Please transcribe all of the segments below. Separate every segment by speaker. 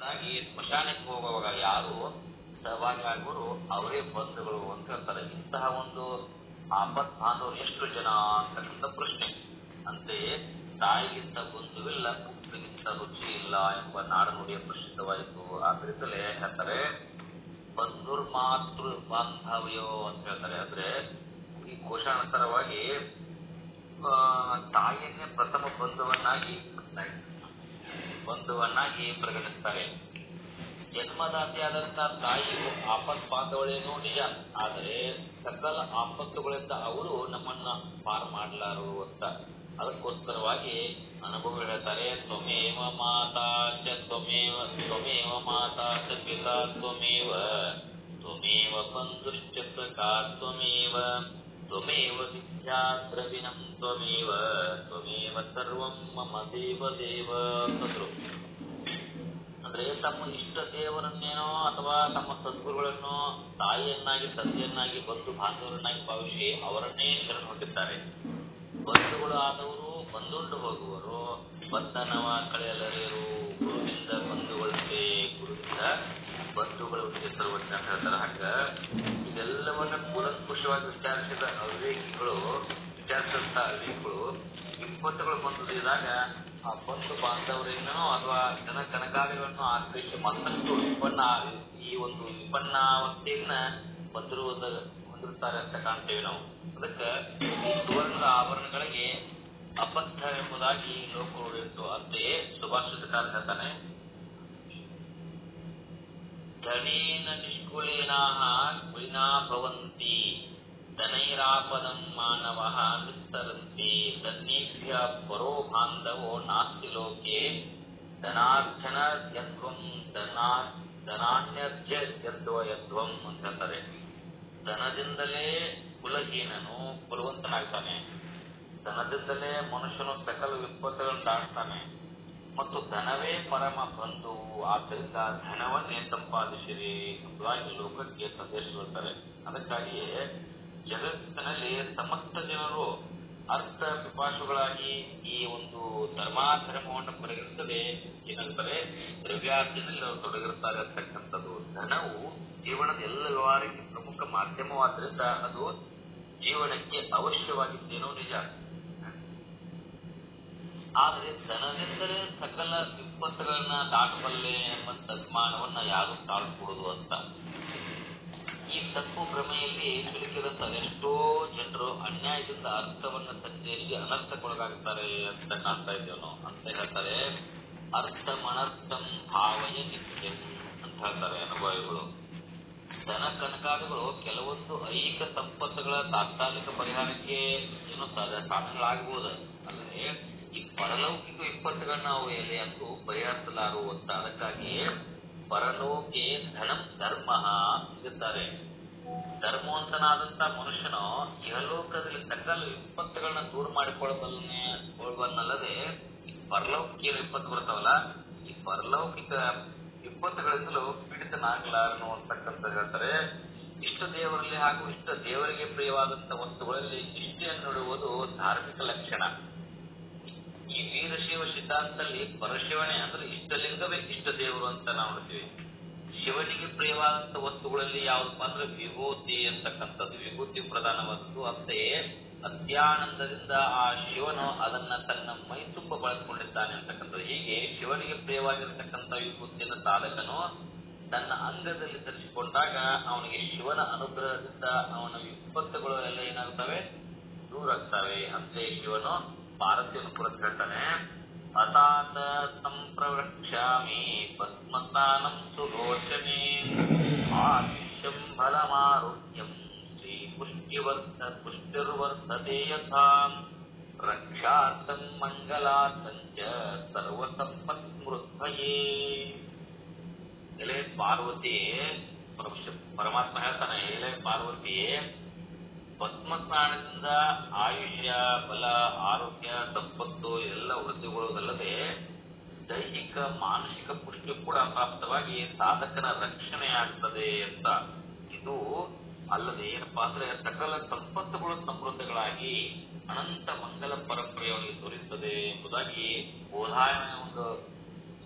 Speaker 1: ಹಾಗಾಗಿ ಸ್ಮಶಾನಕ್ಕೆ ಹೋಗುವಾಗ ಯಾರು ಸಹಭಾಗಿ ಆಗುವರು ಅವರೇ ಬಂಧುಗಳು ಅಂತ ಹೇಳ್ತಾರೆ. ಇಂತಹ ಒಂದು ಆಪತ್ ಬಾಂಧವರು ಎಷ್ಟು ಜನ ಅಂತಕ್ಕಂಥ ಪ್ರಶ್ನೆ. ಅಂತೆಯೇ ತಾಯಿಗಿಂತ ಬಂಧುವಿಲ್ಲ, ಉಪ್ಪಿಗಿಂತ ರುಚಿ ಇಲ್ಲ ಎಂಬ ನಾಡನುಡಿಯ ಪ್ರಸಿದ್ಧವಾಯಿತು. ಆದ್ರಿಂದಲೇ ಹೇಳ್ತಾರೆ ಬಂಧುರ್ ಮಾತೃ ಬಾಂಧವ್ಯೋ ಅಂತ ಹೇಳ್ತಾರೆ. ಅಂದ್ರೆ ಈ ಕೋಶಾನಂತರವಾಗಿ ತಾಯಿಯನ್ನೇ ಪ್ರಥಮ ಬಂಧುವನ್ನಾಗಿ ಪರಿಗಣಿಸ್ತಾರೆ. ಜನ್ಮದಾತಿಯಾದಂತಹ ತಾಯಿಯು ಆಪತ್ ಬಾಂಧವಳೇನೋ ನಿಜ, ಆದರೆ ಸಕಲ ಆಪತ್ತುಗಳಿಂದ ಅವರು ನಮ್ಮನ್ನ ಪಾರು ಮಾಡಲಾರು ಅಂತ. ಅದಕ್ಕೋಸ್ಕರವಾಗಿ ಅನುಭವ ಹೇಳ್ತಾರೆ, ತ್ವಮೇವ ಮಾತಾ ಚ ತ್ವಮೇವ ಮಾತಾ ಚ ಪಿತಾ ತ್ವಮೇವ ಬಂಧುಶ್ಚ ಸಖಾ ತ್ವಮೇವ ವಿದ್ಯಾ ದ್ರವಿಣಂ ತ್ವಮೇವ ಸರ್ವಂ ಮಮ ದೇವ ಅಂತಂದ್ರು. ಅಂದ್ರೆ ತಮ್ಮ ಇಷ್ಟ ದೇವರನ್ನೇನೋ ಅಥವಾ ತಮ್ಮ ಸದ್ಗುರುಗಳನ್ನೋ ತಾಯಿಯನ್ನಾಗಿ ತಂದೆಯನ್ನಾಗಿ ಬಂಧು ಬಾಂಧವರನ್ನಾಗಿ ಭಾವಿಸಿ ಅವರನ್ನೇ ಶರಣ ಹೊಂದಿದ್ದಾರೆ. ಬಂಧುಗಳು ಆದವರು ಬಂದುಂಡು ಹೋಗುವರು, ಬಂಧನವ ಕಳೆಯಲರಿಯರು, ಗುರುವಿಂದ ಬಂಧುಗಳಂತೆ ತರುವಂತೆ ಅಂತ ಹೇಳ್ತಾರೆ. ಹಂಗ ಇದೆಲ್ಲವನ್ನ ಕೂಲಂಕುಷವಾಗಿ ವಿಚಾರಿಸಿದಂತ ಅವಿವೇಕಿಗಳು ವಿಪತ್ತುಗಳು ಬಂದಿದಾಗ ಆ ಬಂಧು ಬಾಂಧವರಿಂದನೋ ಅಥವಾ ಜನ ಕನಕಾದಿಗಳನ್ನು ಆಶ್ರಯಿಸಿ ಮತ್ತಷ್ಟು ಈ ಒಂದು ವಿಪನ್ನಾವಸ್ಥೆಯನ್ನ ಹೊಂದಿರುತ್ತಾರೆ ಅಂತ ಕಾಣ್ತೇವೆ ನಾವು. ಅದಕ್ಕೆ ಈ ಸುವರ್ಣದ ಆಭರಣಗಳಿಗೆ ಅಬದ್ಧ ಎಂಬುದಾಗಿ ಲೋಕ ಉಳಿಯಿತು. ಅಂತೆಯೇ ಸುಭಾಷಿತಕಾರ ಹೇಳ್ತಾನೆ, ಧನೇನ ನಿಷ್ಕುಲೇನಾಃ ಕುಲಿನಾ ಭವಂತಿ ಧನೈರಾಪದಂ ಮಾನವಃ ವಿಸ್ತರಂತಿ ಧನ್ಯೇಭ್ಯ ಪರೋ ಬಾಂಧವೋ ನಾಸ್ತಿ ಲೋಕೆ ಧನಾರ್ಜನ ಯದ್ವಂ ಧನಾನ್ಯರ್ಜ ಯದ್ವಂ ಅಂತ ಹೇಳ್ತಾರೆ. ಧನದಿಂದಲೇ ಕುಲಹೀನನು ಕುಲವಂತನಾಗ್ತಾನೆ, ಧನದಿಂದಲೇ ಮನುಷ್ಯನು ಸಕಲ ವಿಪತ್ತುಗಳನ್ನು ದಾಟ್ತಾನೆ ಮತ್ತು ಧನವೇ ಪರಮ ಬಂಧು. ಆದ್ದರಿಂದ ಧನವನ್ನೇ ಸಂಪಾದಿಸಿರಿ ಎಂಬುದಾಗಿ ಲೋಕಕ್ಕೆ ಸಂದೇಶ ಕೊಡ್ತಾರೆ. ಅದಕ್ಕಾಗಿಯೇ ಜಗತ್ತಿನಲ್ಲಿ ಸಮಸ್ತ ಜನರು ಅರ್ಥ ಪಿಪಾಸುಗಳಾಗಿ ಈ ಒಂದು ಧರ್ಮಾಧರ್ಮವನ್ನು ಪರಿಗಣಿಸದೆ ಏನಾಗ್ತಾರೆ, ದ್ರವ್ಯಾರ್ಜನೆಯಲ್ಲಿ ಅವರು ತೊಡಗಿರುತ್ತಾರೆ ಅಂತಕ್ಕಂಥದ್ದು. ಧನವು ಜೀವನದ ಎಲ್ಲ ವ್ಯವಹಾರಕ್ಕೆ ಪ್ರಮುಖ ಮಾಧ್ಯಮವಾದ್ರಿಂದ ಅದು ಜೀವನಕ್ಕೆ ಅವಶ್ಯವಾಗಿದ್ದೇನೋ ನಿಜ. ಆದರೆ ಧನದಿಂದಲೇ ಸಕಲ ವಿಪತ್ತುಗಳನ್ನ ದಾಟಬಲ್ಲೆ ಎಂಬಂತ ಅಭಿಮಾನವನ್ನ ಯಾರು ತಾಳ್ಕೊಡುದು ಅಂತ ಈ ತಪ್ಪು ಭ್ರಮೆಯಲ್ಲಿ ಸಿಲುಕಿದಂತ ಎಷ್ಟೋ ಜನರು ಅನ್ಯಾಯದಿಂದ ಅರ್ಥವನ್ನ ಸಂಚರಿಸಿ ಅನರ್ಥಕ್ಕೊಳಗಾಗ್ತಾರೆ ಅಂತ ಕಾಣ್ತಾ ಇದ್ದೇವೆ ನಾವು. ಅಂತ ಹೇಳ್ತಾರೆ, ಅರ್ಥಮನರ್ಥಂ ಭಾವಯ ನಿತ್ಯಂ ಅಂತ ಹೇಳ್ತಾರೆ ಅನುಭವಿಗಳು. ಧನ ಕನಕಾದಿಗಳು ಕೆಲವೊಂದು ಐಹಿಕ ಸಂಪತ್ತುಗಳ ತಾತ್ಕಾಲಿಕ ಪರಿಹಾರಕ್ಕೆ ಏನೋ ಸಾಧನಗಳಾಗಬಹುದು, ಅಲ್ಲದೆ ಈ ಪರಲೌಕಿಕ ವಿಪತ್ತುಗಳನ್ನ ಅವು ಎಲ್ಲಿ ಅಂತೂ ಪರಿಹರಿಸಲಾರು ಅಂತ. ಅದಕ್ಕಾಗಿಯೇ ಪರಲೋಕೆ ಧನಂ ಧರ್ಮ ಅಂದಿದ್ದಾರೆ. ಧರ್ಮವಂತನಾದಂತ ಮನುಷ್ಯನು ಇಹಲೋಕದಲ್ಲಿ ಸಕಲ ವಿಪತ್ತುಗಳನ್ನ ದೂರ ಮಾಡಿಕೊಳ್ಳಬಲ್ಲನಲ್ಲದೆ ಈ ಪರಲೌಕಿಕ ವಿಪತ್ತು ಬರ್ತಾವಲ್ಲ, ಈ ಪರಲೌಕಿಕ ವಿಪತ್ತುಗಳಿಂದಲೂ ಪೀಡಿತನಾಗಲಾರನು ಅಂತಕ್ಕಂಥ ಹೇಳ್ತಾರೆ. ಇಷ್ಟ ದೇವರಲ್ಲಿ ಹಾಗೂ ಇಷ್ಟ ದೇವರಿಗೆ ಪ್ರಿಯವಾದಂತ ವಸ್ತುಗಳಲ್ಲಿ ನಿಷ್ಠೆಯನ್ನು ನೋಡುವುದು ಧಾರ್ಮಿಕ ಲಕ್ಷಣ. ಈ ವೀರಶೈವ ಸಿದ್ಧಾಂತದಲ್ಲಿ ಪರಶಿವನೇ ಅಂದ್ರೆ ಇಷ್ಟಲಿಂಗವೇ ಇಷ್ಟ ದೇವರು ಅಂತ ನಾವು ನೋಡ್ತೀವಿ. ಶಿವನಿಗೆ ಪ್ರಿಯವಾದಂತ ವಸ್ತುಗಳಲ್ಲಿ ಯಾವ್ದಪ್ಪ ಅಂದ್ರೆ ವಿಭೂತಿ ಅಂತಕ್ಕಂಥದ್ದು, ವಿಭೂತಿ ಪ್ರಧಾನವಾದದ್ದು. ಅಂತೆಯೇ ಅತ್ಯಾನಂದದಿಂದ ಆ ಶಿವನು ಅದನ್ನ ತನ್ನ ಮೈ ತುಂಬ ಬಳಸಿಕೊಂಡಿದ್ದಾನೆ ಅಂತಕ್ಕಂಥದ್ದು. ಹೀಗೆ ಶಿವನಿಗೆ ಪ್ರಿಯವಾಗಿರ್ತಕ್ಕಂಥ ವಿಭೂತಿಯನ್ನು ಸಾಧಕನು ತನ್ನ ಅಂಗದಲ್ಲಿ ಧರಿಸಿಕೊಂಡಾಗ ಅವನಿಗೆ ಶಿವನ ಅನುಗ್ರಹದಿಂದ ಅವನ ವಿಪತ್ತುಗಳು ಎಲ್ಲ ಏನಾಗ್ತವೆ, ದೂರಾಗ್ತವೆ. ಅಂತೆಯೇ ಶಿವನು ಪಾರ್ವತಿಯನ್ನು ಕುರಿತು ಹೇಳ್ತಾನೆ, ಅತಾತ ಸಂಪ್ರವಕ್ಷ್ಯಾಮಿ ಪದ್ಮಸ್ನಾನಂ ಸುಲೋಚನೆ ಆಯುಷ್ಯಂ ಬಲಮಾರೋಗ್ಯಂ ಶ್ರೀ ಪುಷ್ಟಿರ್ವರ್ತತೆ ಯಥಾ ರಕ್ಷಾರ್ಥಂ ಮಂಗಲಾರ್ಥಂ ಚ ಸರ್ವಸಂಪತ್ಸ್ಮೃದ್ಭಯೇ. ಎಲೆ ಪಾರ್ವತಿಯೇ, ಪರಮಾತ್ಮ ಹೇಳ್ತಾನೆ, ಎಲೆ ಪಾರ್ವತಿಯೇ, ಪದ್ಮಸ್ನಾನದಿಂದ ಆಯುಷ್ಯ, ಬಲ, ಆರೋಗ್ಯ, ಸಂಪತ್ತು ಎಲ್ಲ ವೃದ್ಧಿಗೊಳ್ಳುವುದಲ್ಲದೆ ದೈಹಿಕ ಮಾನಸಿಕ ಪುಷ್ಟಿ ಕೂಡ ಪ್ರಾಪ್ತವಾಗಿ ಸಾಧಕನ ರಕ್ಷಣೆ ಆಗ್ತದೆ ಅಂತ. ಇದು ಅಲ್ಲದೆ ಏನಪ್ಪಾ ಅಂದ್ರೆ ಸಕಲ ಸಂಪತ್ತುಗಳು ಸಮೃದ್ಧಗಳಾಗಿ ಅನಂತ ಮಂಗಲ ಪರಂಪರೆಯವರಿಗೆ ತೋರಿಸುತ್ತದೆ ಎಂಬುದಾಗಿ ಬೋಧಾಯನ ಒಂದು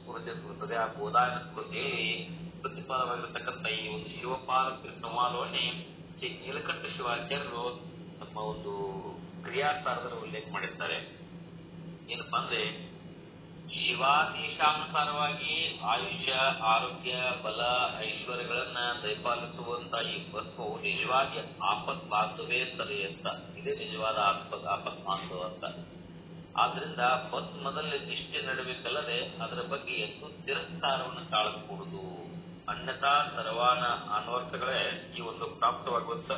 Speaker 1: ಸ್ಫೂರ್ತಿ ಸ್ಫುರ್ತದೆ. ಆ ಗೋದಾಯನ ಸ್ಫೂರ್ತಿಯಲ್ಲಿ ಪ್ರತಿಪಾದವಾಗಿರತಕ್ಕಂಥ ಈ ಒಂದು ಶಿವಪಾದ ಸಂವಾದವನ್ನೇ ಶ್ರೀ ನೀಲಕಂಠ ಶಿವಾಚಾರ್ಯರು ನಮ್ಮ ಒಂದು ಕ್ರಿಯಾಸಾರದಲ್ಲಿ ಉಲ್ಲೇಖ ಮಾಡಿರ್ತಾರೆ. ಏನಪ್ಪಾ ಅಂದ್ರೆ, ಶಿವಾದೇಶಾನುಸಾರವಾಗಿ ಆಯುಷ್ಯ, ಆರೋಗ್ಯ, ಬಲ, ಐಶ್ವರ್ಯಗಳನ್ನ ದಯಪಾಲಿಸುವಂತ ಈ ಭಸ್ಮವು ನಿಜವಾಗಿ ಆಪತ್ ಬಾಂಧವೇ ಸರಿ ಅಂತ. ಇದೇ ನಿಜವಾದ ಆಪತ್ ಬಾಂಧವ ಅಂತ. ಆದ್ರಿಂದ ಭಸ್ಮದಲ್ಲಿ ನಿಷ್ಠೆ ನಡಬೇಕಲ್ಲದೆ ಅದರ ಬಗ್ಗೆ ಎಂದು ತಿರಸ್ಕಾರವನ್ನು ತಾಳಕೂಡುದು. ಅನ್ಯಥಾ ಸರ್ವಾನ ಅನ್ವರ್ಥಗಳೇ ಈ ಒಂದು ಪ್ರಾಪ್ತವಾಗುವಂತ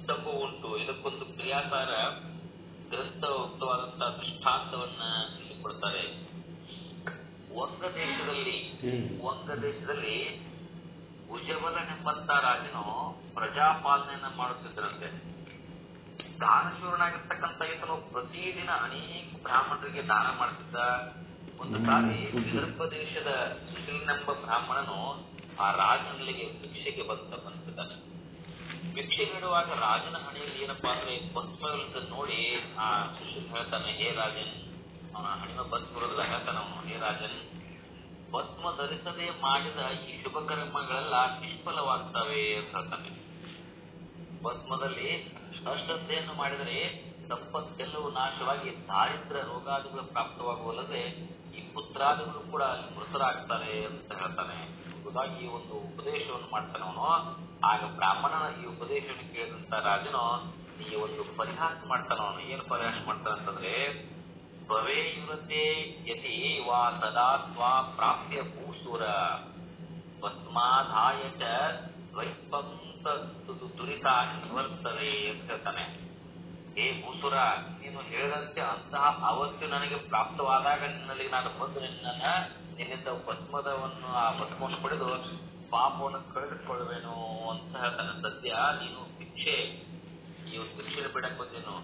Speaker 1: ಸಂಭವ ಉಂಟು. ಇದಕ್ಕೊಂದು ಕ್ರಿಯಾಸಾರ ಗ್ರಂಥಯುಕ್ತವಾದಂತಹ ದೃಷ್ಟಾಂತವನ್ನ ಕೊಡ್ತಾರೆ. ವಂಗ ದೇಶದಲ್ಲಿ ಉಜವಲನೆಂಬಂತ ರಾಜನು ಪ್ರಜಾಪಾಲನೆಯನ್ನ ಮಾಡುತ್ತಿದ್ದರಂತೆ. ದಾನಶೂರನಾಗಿರ್ತಕ್ಕಂಥ ಈತನು ಪ್ರತಿದಿನ ಅನೇಕ ಬ್ರಾಹ್ಮಣರಿಗೆ ದಾನ ಮಾಡ್ತಿದ್ದ. ಒಂದು ಸಾರಿ ವಿದರ್ಭ ದೇಶದ ಸುಶೀಲನೆಂಬ ಬ್ರಾಹ್ಮಣನು ಆ ರಾಜನಲ್ಲಿಗೆ ಭಿಕ್ಷೆಗೆ ಬಂದಿದ್ದಾನೆ. ಭಿಕ್ಷೆ ನೀಡುವಾಗ ರಾಜನ ಹಣೆಯಲ್ಲಿ ಏನಪ್ಪಾ ಅಂದ್ರೆ ಭಸ್ಮವಿಲ್ಲದ ನೋಡಿ ಆ ಸುಶೀಲ್ ಹೇಳ್ತಾನೆ, ಹೇ ರಾಜನ್, ಅವನ ಹಣಿಮ ಭಸ್ಮವಿರೋದಿಲ್ಲ, ಹೇಳ್ತಾನೆ ಅವನು, ಹೇ ರಾಜನ್, ಭಸ್ಮ ಧರಿಸದೆ ಮಾಡಿದ ಈ ಶುಭ ಕರ್ಮಗಳೆಲ್ಲ ನಿಷ್ಫಲವಾಗ್ತವೆ ಅಂತ ಹೇಳ್ತಾನೆ. ಭಸ್ಮದಲ್ಲಿ ಅಶ್ರದ್ಧೆಯನ್ನು ಮಾಡಿದರೆ ಸಂಪತ್ತೆಲ್ಲವೂ ನಾಶವಾಗಿ ದಾರಿದ್ರ್ಯ ರೋಗಾದಿಗಳು ಪ್ರಾಪ್ತವಾಗುವಲ್ಲದೆ ಈ ಪುತ್ರಾದಿಗಳು ಕೂಡ ಮೃತರಾಗ್ತಾರೆ ಅಂತ ಹೇಳ್ತಾನೆ. ಎಂಬುದಾಗಿ ಈ ಒಂದು ಉಪದೇಶವನ್ನು ಮಾಡ್ತಾನೆ ಅವನು. ಆಗ ಬ್ರಾಹ್ಮಣನ ಈ ಉಪದೇಶವನ್ನು ಕೇಳಿದಂತ ರಾಜನು ಈ ಒಂದು ಪರಿಹಾಸ ಮಾಡ್ತಾನ. ಅವನು ಏನು ಪರಿಹಾಸ ಮಾಡ್ತಾನೆ ಅಂತಂದ್ರೆ, ಭವೇ ಯುವತೆ ಯತಿ ವಾ ಸದಾ ಸ್ವಾ ಪ್ರಾಪ್ಯ ಭೂಸುರ ಭಸ್ಮಾಧಾಯ ಚ ದ್ವೈಪಂತ ದುರಿತ ನಿವರ್ತದೆ ಅಂತ ಹೇಳ್ತಾನೆ. ಹೇ ಭೂಸುರ, ನೀನು ಹೇಳಿದಂತೆ ಅಂತಹ ಅವಸ್ಥೆ ನನಗೆ ಪ್ರಾಪ್ತವಾದಾಗ ನಿನ್ನಲ್ಲಿ ನಾನು ಬಂದು ನಿನ್ನಿಂದ ಭಸ್ಮದವನ್ನು ಆ ಭಸ್ಮವನ್ನು ಪಡೆದು ಪಾಪವನ್ನು ಕಳೆದುಕೊಳ್ಳುವೆನು ಅಂತ ಹೇಳ್ತಾನೆ. ಸದ್ಯ ನೀನು ಈ ಒಂದು ಭಿಕ್ಷೆ ಬಿಡಕ್ ಬಂದೇನು,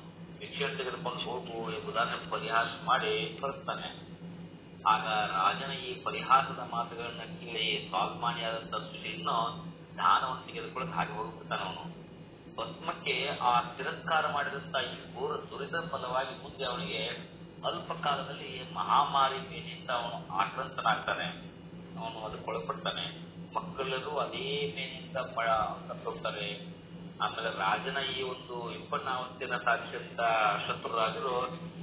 Speaker 1: ಭಿಕ್ಷೆಯನ್ನು ತೆಗೆದುಕೊಂಡು ಹೋಗು ಎಂಬುದನ್ನು ಪರಿಹಾಸ ಮಾಡಿ ಕಳಿಸ್ತಾನೆ. ಆಗ ರಾಜನ ಈ ಪರಿಹಾಸದ ಮಾತುಗಳನ್ನ ಕೇಳಿ ಸ್ವಾಭಿಮಾನಿಯಾದಂತ ಸುಶೀಲನು ದಾನವನ್ನು ತೆಗೆದುಕೊಳ್ಳೋದು ಹಾಗೆ ಹೋಗ್ಬಿಡ್ತಾನೆ. ಅವನು ಭಸ್ಮಕ್ಕೆ ಆ ತಿರಸ್ಕಾರ ಮಾಡಿದಂತ ಈ ಘೋರ ದುರಿತ ಫಲವಾಗಿ ಮುಂದೆ ಅವನಿಗೆ ಅಲ್ಪ ಕಾಲದಲ್ಲಿ ಮಹಾಮಾರಿ ಮೇನಿಂದ ಅವನು ಆಕ್ರಾಂತನಾಗ್ತಾನೆ. ಅವನು ಅದಕ್ಕೊಳಪಡ್ತಾನೆ. ಮಕ್ಕಳೆಲ್ಲರೂ ಅದೇ ಮೇನಿಂದ ಹೋಗ್ತಾರೆ. ಆಮೇಲೆ ರಾಜನ ಈ ಒಂದು ವಿಪನ್ನಾವಸ್ಥೆಯನ್ನು ಸಾಧಿಸಿದಂತ ಶತ್ರು ರಾಜರು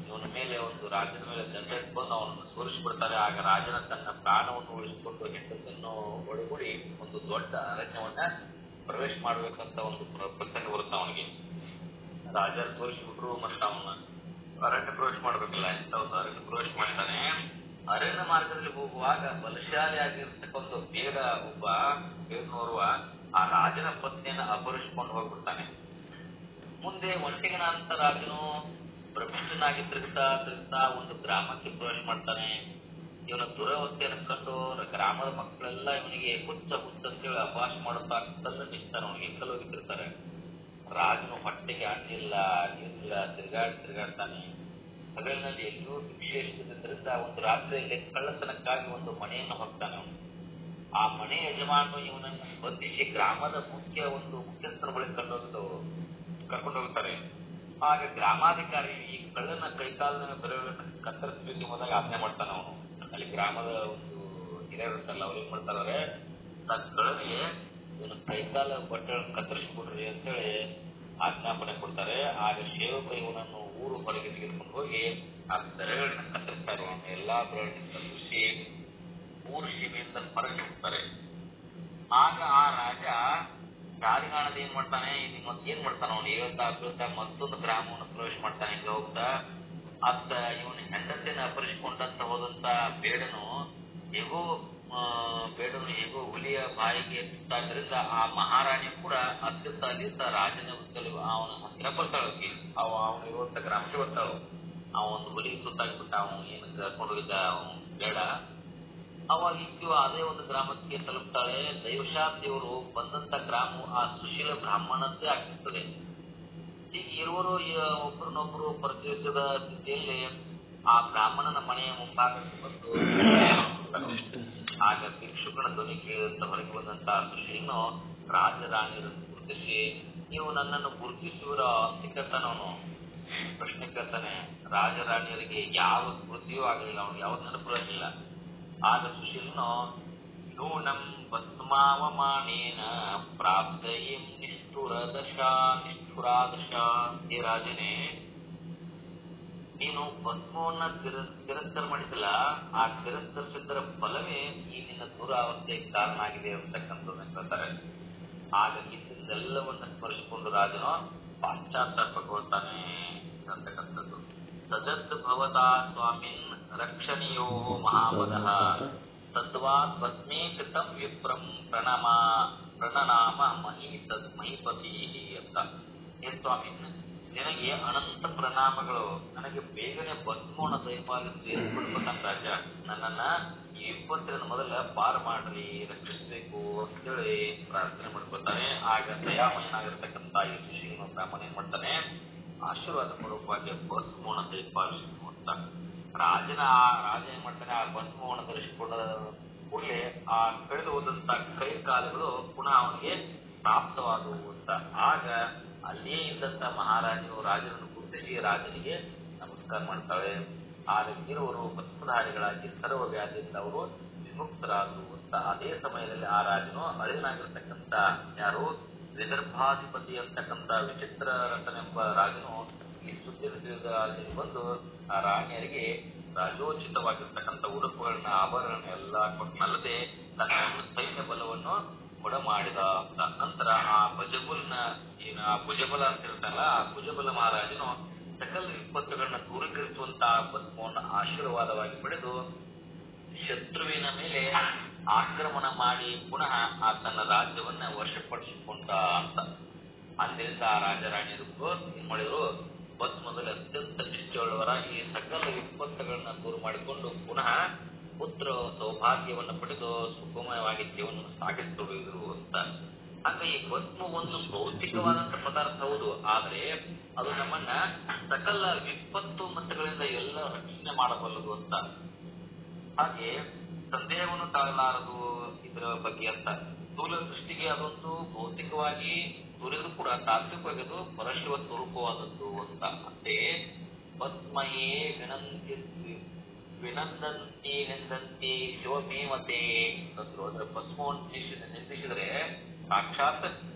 Speaker 1: ಇವನ ಮೇಲೆ ಒಂದು ರಾಜನ ಮೇಲೆ ದಂಡ ಬಂದು ಅವನನ್ನು ಸೋರಿಸಿಬಿಡ್ತಾರೆ. ಆಗ ರಾಜನ ತನ್ನ ಪ್ರಾಣವನ್ನು ಉಳಿಸಿಕೊಂಡು ಹೆಂಡತನ್ನು ಒಳಗೂಡಿ ಒಂದು ದೊಡ್ಡ ಅರಣ್ಯವನ್ನ ಪ್ರವೇಶ ಮಾಡ್ಬೇಕಂತ ಒಂದು ಪ್ರಸಂಗ ಬರುತ್ತೆ ಅವನಿಗೆ. ರಾಜರು ತೋರಿಸಿಬಿಟ್ರು, ಮತ್ತೆ ಅವನ ಅರಣ್ಯ ಪ್ರವೇಶ ಮಾಡ್ಬೇಕಲ್ಲ, ಇಂಥ ಒಂದು ಅರಣ್ಯ ಪ್ರವೇಶ ಮಾಡ್ತಾನೆ. ಅರಣ್ಯ ಮಾರ್ಗದಲ್ಲಿ ಹೋಗುವಾಗ ಬಲಶಾಲಿ ಆಗಿರ್ತಕ್ಕಂಥ ಬೇಡನೋರ್ವ ಆ ರಾಜನ ಪತ್ನಿಯನ್ನ ಅಪಹರಿಸಿಕೊಂಡು ಹೋಗ್ಬಿಡ್ತಾನೆ. ಮುಂದೆ ಒಂಟಿಗನ ಅಂತ ರಾಜನು ಭ್ರಮಿಷ್ಠನಾಗಿ ತಿರುಗ್ತಾ ಒಂದು ಗ್ರಾಮಕ್ಕೆ ಪ್ರವೇಶ ಮಾಡ್ತಾನೆ. ಇವನ ದುರವಸ್ಥೆಯನ್ನು ಕಂಡು ಗ್ರಾಮದ ಮಕ್ಕಳೆಲ್ಲ ಇವನಿಗೆ ಹುಚ್ಚ ಅಂತೇಳಿ ಅಪಹಾಸ ಮಾಡುತ್ತಾ ನಿಲ್ತಾನೆ. ಅವನಿಗೆ ಕಲ್ಲೋಗಿಟ್ಟಿರ್ತಾರೆ. ರಾಜನು ಹೊಟ್ಟೆಗೆ ಅನ್ನಿಲ್ಲ ನೀರಿಲ್ಲ, ತಿರುಗಾಡ್ತಾನೆ. ಹಗಲಿನಲ್ಲಿ ಎಲ್ಲೂ ಭಿಕ್ಷೆ ಇಷ್ಟದಿಂದ ಒಂದು ರಾತ್ರಿಯಲ್ಲಿ ಕಳ್ಳತನಕ್ಕಾಗಿ ಒಂದು ಮನೆಯನ್ನು ಹೋಗ್ತಾನೆ. ಅವನು ಆ ಮನೆ ಯಜಮಾನ ಇವನನ್ನು ಬಂಧಿಸಿ ಗ್ರಾಮದ ಮುಖ್ಯಸ್ಥರ ಬಳಿ ಕರ್ಕೊಂಡು ಹೋಗ್ತಾರೆ. ಆಗ ಗ್ರಾಮಾಧಿಕಾರಿ ಈ ಕಳ್ಳನ ಕೈಕಾಲಿನ ಬೆರಳನ್ನು ಕತ್ತರಿಸಬೇಕು ಎಂಬುದಾಗಿ ಆಜ್ಞೆ ಮಾಡ್ತಾನೆ. ಅವನು ಅಲ್ಲಿ ಗ್ರಾಮದ ಒಂದು ಹಿರಿಯರು ಇರ್ತಾರಲ್ಲ, ಅವ್ರು ಏನ್ ಮಾಡ್ತಾರೆ, ತನ್ನ ಕಳ್ಳನಿಗೆ ಇವನು ಕೈಕಾಲ ಬಟ್ಟೆಗಳನ್ನು ಕತ್ತರಿಸಿಬಿಡ್ರಿ ಅಂತೇಳಿ ಆಜ್ಞಾಪನೆ ಕೊಡ್ತಾರೆ. ಆಗ ಸೇವಕ ಇವನನ್ನು ಊರು ಹೊರಗೆ ತೆಗೆದುಕೊಂಡು ಹೋಗಿ ಆ ಬೆರಳನ್ನು ಕತ್ತರಿಸ್ತಾರೆ. ಎಲ್ಲಾ ಬೆರಳನ್ನು ಕತ್ತರಿಸಿ ಊರು ಸೀಮೆಯಿಂದ ಹೊರಗೆ ಹೋಗ್ತಾರೆ. ಆಗ ಆ ರಾಜ ದಾರಿಗಾಣದ ಏನ್ ಮಾಡ್ತಾನೆ, ಏನ್ ಮಾಡ್ತಾನೆ, ಅವನು ಹೇಳ್ತಾ ಮತ್ತೊಂದು ಗ್ರಾಮವನ್ನು ಪ್ರವೇಶ ಮಾಡ್ತಾನೆ. ಹಿಂಗ ಹೋಗ್ತಾ ಅತ್ತ ಇವನು ಹೆಂಡತಿಯನ್ನು ಅಪಹರಿಸಿಕೊಂಡಂತ ಹೋದಂತ ಬೇಡನು ಹೇಗೋ ಹುಲಿಯ ಬಾಯಿಗೆ ಸುತ್ತಾದ್ರಿಂದ ಆ ಮಹಾರಾಣಿ ಕೂಡ ಅಲ್ಲಿಂದ ರಾಜನ ಅವನ ಹತ್ತಿರ ಬರ್ತಾಳಕ್ಕೆ. ಅವನು ಇರುವಂತ ಗ್ರಾಮಕ್ಕೆ ಬರ್ತಾಳು. ಒಂದು ಹುಲಿ ಸುತ್ತಾಗ್ಬಿಟ್ಟ. ಅವನು ಏನು ಕರ್ಕೊಂಡು ಹೋಗಿದ್ದ ಬೇಡ. ಅವಾಗ ಅದೇ ಒಂದು ಗ್ರಾಮಕ್ಕೆ ತಲುಪ್ತಾಳೆ. ದೈವಶಾತ್ ದೇವರು ಬಂದಂತ ಗ್ರಾಮ ಆ ಸುಶೀಲ ಬ್ರಾಹ್ಮಣದ್ದೇ ಆಗಿರ್ತದೆ. ಈಗ ಇರುವರು ಒಬ್ಬರನ್ನೊಬ್ಬರು ಪರಿಚಯಿಸಿದ ಸ್ಥಿತಿಯಲ್ಲಿ ಆ ಬ್ರಾಹ್ಮಣನ ಮನೆಯ ಮುಂಭಾಗಕ್ಕೆ ಬಂದು ಆಗ ಭಿಕ್ಷುಕನ ಧ್ವನಿ ಕೇಳಿದಂತ ಹೊರಗೆ ಬಂದಂತ ಸುಶೀಲನು ರಾಜರಾಣಿಯರನ್ನು ಗುರುತಿಸಿ, ನೀವು ನನ್ನನ್ನು ಗುರುತಿಸುವ ಸಿಕ್ಕತ್ತಾನವನು ಪ್ರಶ್ನೆ ಕೇಳ್ತಾನೆ. ರಾಜರಾಣಿಯರಿಗೆ ಯಾವ ಸ್ಮೃತಿಯೂ ಆಗಲಿಲ್ಲ, ಅವನು ಯಾವ ನೆನಪು ಇರಲಿಲ್ಲ. ಆಗ ಸುಶೀಲನು ನೂನಂ ಭಸ್ಮಾವಮಾನೇನ ಪ್ರಾಪ್ತಯಂ ನಿಷ್ಠುರಾದಶ ಹೇ ರಾಜನೇ, ನೀನು ಭಸ್ಮವನ್ನ ತಿರಸ್ಕಾರ ಮಾಡಿದಲ್ಲ, ಆ ತಿರಸ್ಕರಿಸಿದ್ದರ ಫಲವೇ ಈ ನಿನ್ನ ದುರಾವಸ್ಥೆಗೆ ಕಾರಣ ಆಗಿದೆ ಅಂತಕ್ಕಂಥದ್ದನ್ನ ಹೇಳ್ತಾರೆ. ಆಗ ಹಿಂದೆಲ್ಲವನ್ನ ಸ್ಮರಿಸಿಕೊಂಡು ರಾಜನು ಪಾಶ್ಚಾತ್ತಾಪಗೊಳ್ತಾನೆ ಅಂತಕ್ಕಂಥದ್ದು. ಸಜದ್ ಭವತಾ ಸ್ವಾಮಿನ್ ರಕ್ಷಣೀಯೋ ಮಹಾಪದಃ ತದ್ವಾತ್ ಭಸ್ಮೀಕೃತಂ ವಿಪ್ರಂ ಪ್ರಣನಾಮ ಮಹೀಪತಿ ಅಂತ. ಹೇ ಸ್ವಾಮಿ, ನಿನಗೆ ಅನಂತ ಪ್ರಣಾಮಗಳು. ನನಗೆ ಬೇಗನೆ ಭಸ್ಮವನ್ನು ದಯಪಾಲಿಸಿ ಕೊಡ್ಬೇಕಂತ ರಾಜ, ನನ್ನನ್ನ ಈ ವಿಪತ್ತಿನ ಮೊದಲ ಪಾರು ಮಾಡ್ರಿ, ರಕ್ಷಿಸಬೇಕು ಅಂತೇಳಿ ಪ್ರಾರ್ಥನೆ ಮಾಡ್ಕೊತಾನೆ. ಆಗ ದಯಾಮಯನಾಗಿರ್ತಕ್ಕಂಥ ಈ ಸುಶೀಲನ ಬ್ರಾಹ್ಮಣ ಏನ್ ಮಾಡ್ತಾನೆ, ಆಶೀರ್ವಾದ ಪೂರ್ವಕವಾಗಿ ಭಸ್ಮವನ್ನು ದಯಪಾಲಿಸು ಅಂತ. ರಾಜ ಏನ್ ಮಾಡ್ತಾನೆ, ಆ ಭಸ್ಮವನ್ನು ಧರಿಸಿಕೊಂಡ ಕೂಡಲೇ ಆ ಕಳೆದು ಹೋದಂತ ಕೈ ಕಾಲುಗಳು ಪುನಃ ಅವನಿಗೆ ಪ್ರಾಪ್ತವಾದವು ಅಂತ. ಆಗ ಅಲ್ಲಿಯೇ ಇದ್ದಂತ ಮಹಾರಾಜರು ರಾಜನನ್ನು ಗುರುತಿಸಿ ರಾಜನಿಗೆ ನಮಸ್ಕಾರ ಮಾಡ್ತಾಳೆ. ಆಗ ಇರುವರು ಭಸ್ಮಧಾರಿಗಳಾಗಿ ಸರ್ವ ವ್ಯಾಧಿಯಿಂದ ಅವರು ವಿಮುಕ್ತರಾದರು ಅಂತ. ಅದೇ ಸಮಯದಲ್ಲಿ ಆ ರಾಜನು ಅಳಿನಾಗಿರ್ತಕ್ಕಂಥ ಯಾರು ವಿದರ್ಭಾಧಿಪತಿ ಅಂತಕ್ಕಂಥ ವಿಚಿತ್ರ ರಥನೆಂಬ ರಾಜನು ಈ ಸುದ್ದಿನ ತಿಳಿದ ಬಂದು ಆ ರಾಣಿಯರಿಗೆ ರಾಜೋಚಿತವಾಗಿರ್ತಕ್ಕಂಥ ಉಡುಪುಗಳನ್ನ ಆಭರಣಗಳನ್ನ ಎಲ್ಲ ಕೊಟ್ಟನಲ್ಲದೆ ತನ್ನ ಸೈನ್ಯ ಬಲವನ್ನು ಕೊಡ ಮಾಡಿದ ಅಂತ. ನಂತರ ಆ ಭುಜಬಲ ಅಂತ ಹೇಳ್ತಾರಲ್ಲ, ಆ ಭುಜಬಲ ಮಹಾರಾಜನು ಸಕಲ ವಿಪತ್ತುಗಳನ್ನ ದೂರೀಕರಿಸುವಂತಹ ಭಸ್ಮವನ್ನು ಆಶೀರ್ವಾದವಾಗಿ ಪಡೆದು ಶತ್ರುವಿನ ಮೇಲೆ ಆಕ್ರಮಣ ಮಾಡಿ ಪುನಃ ಆ ತನ್ನ ರಾಜ್ಯವನ್ನ ವಶಪಡಿಸಿಕೊಂಡ ಅಂತ. ಆದ್ದರಿಂದ ಆ ರಾಜರಾಣಿಯರು ಏನ್ ಮಾಡಿದ್ರು, ಭಸ್ಮದಲ್ಲಿ ಅತ್ಯಂತ ನಿಷ್ಠೆಯುಳ್ಳವರಾಗಿ ಸಕಲ ವಿಪತ್ತುಗಳನ್ನ ದೂರ ಮಾಡಿಕೊಂಡು ಪುನಃ ಪುತ್ರ ಸೌಭಾಗ್ಯವನ್ನು ಪಡೆದು ಸುಖಮಯವಾಗಿ ಜೀವನವನ್ನು ಸಾಗಿಸಿಕೊಂಡಿದ್ರು ಅಂತ. ಹಾಗೆ ಈ ಭಸ್ಮ ಒಂದು ಭೌತಿಕವಾದಂತ ಪದಾರ್ಥ ಹೌದು, ಆದ್ರೆ ಅದು ನಮ್ಮನ್ನ ಸಕಲ ವಿಪತ್ತು ಮತ್ತುಗಳಿಂದ ಎಲ್ಲ ರಕ್ಷಣೆ ಮಾಡಬಲ್ಲದು ಅಂತ. ಹಾಗೆ ಸಂದೇಹವನ್ನು ತಾಳಲಾರದು ಇದರ ಬಗ್ಗೆ ಅಂತ. ಸ್ಥೂಲ ದೃಷ್ಟಿಗೆ ಅದೊಂದು ಭೌತಿಕವಾಗಿ ದೊರೆದು ಕೂಡ ತಾತ್ವಿಕವಾಗಿ ಅದು ಪರಶಿವ ಸ್ವರೂಪವಾದದ್ದು ಅಂತ. ಮತ್ತೆ ಭಸ್ಮಯೇ ವಿನಂದಂತಿ ಶಿವಮೇವತೆ ಅಂದ್ರು. ಅದರ ಭಸ್ಮವನ್ನು ನಿಂದಿಸಿದರೆ ಸಾಕ್ಷಾತ್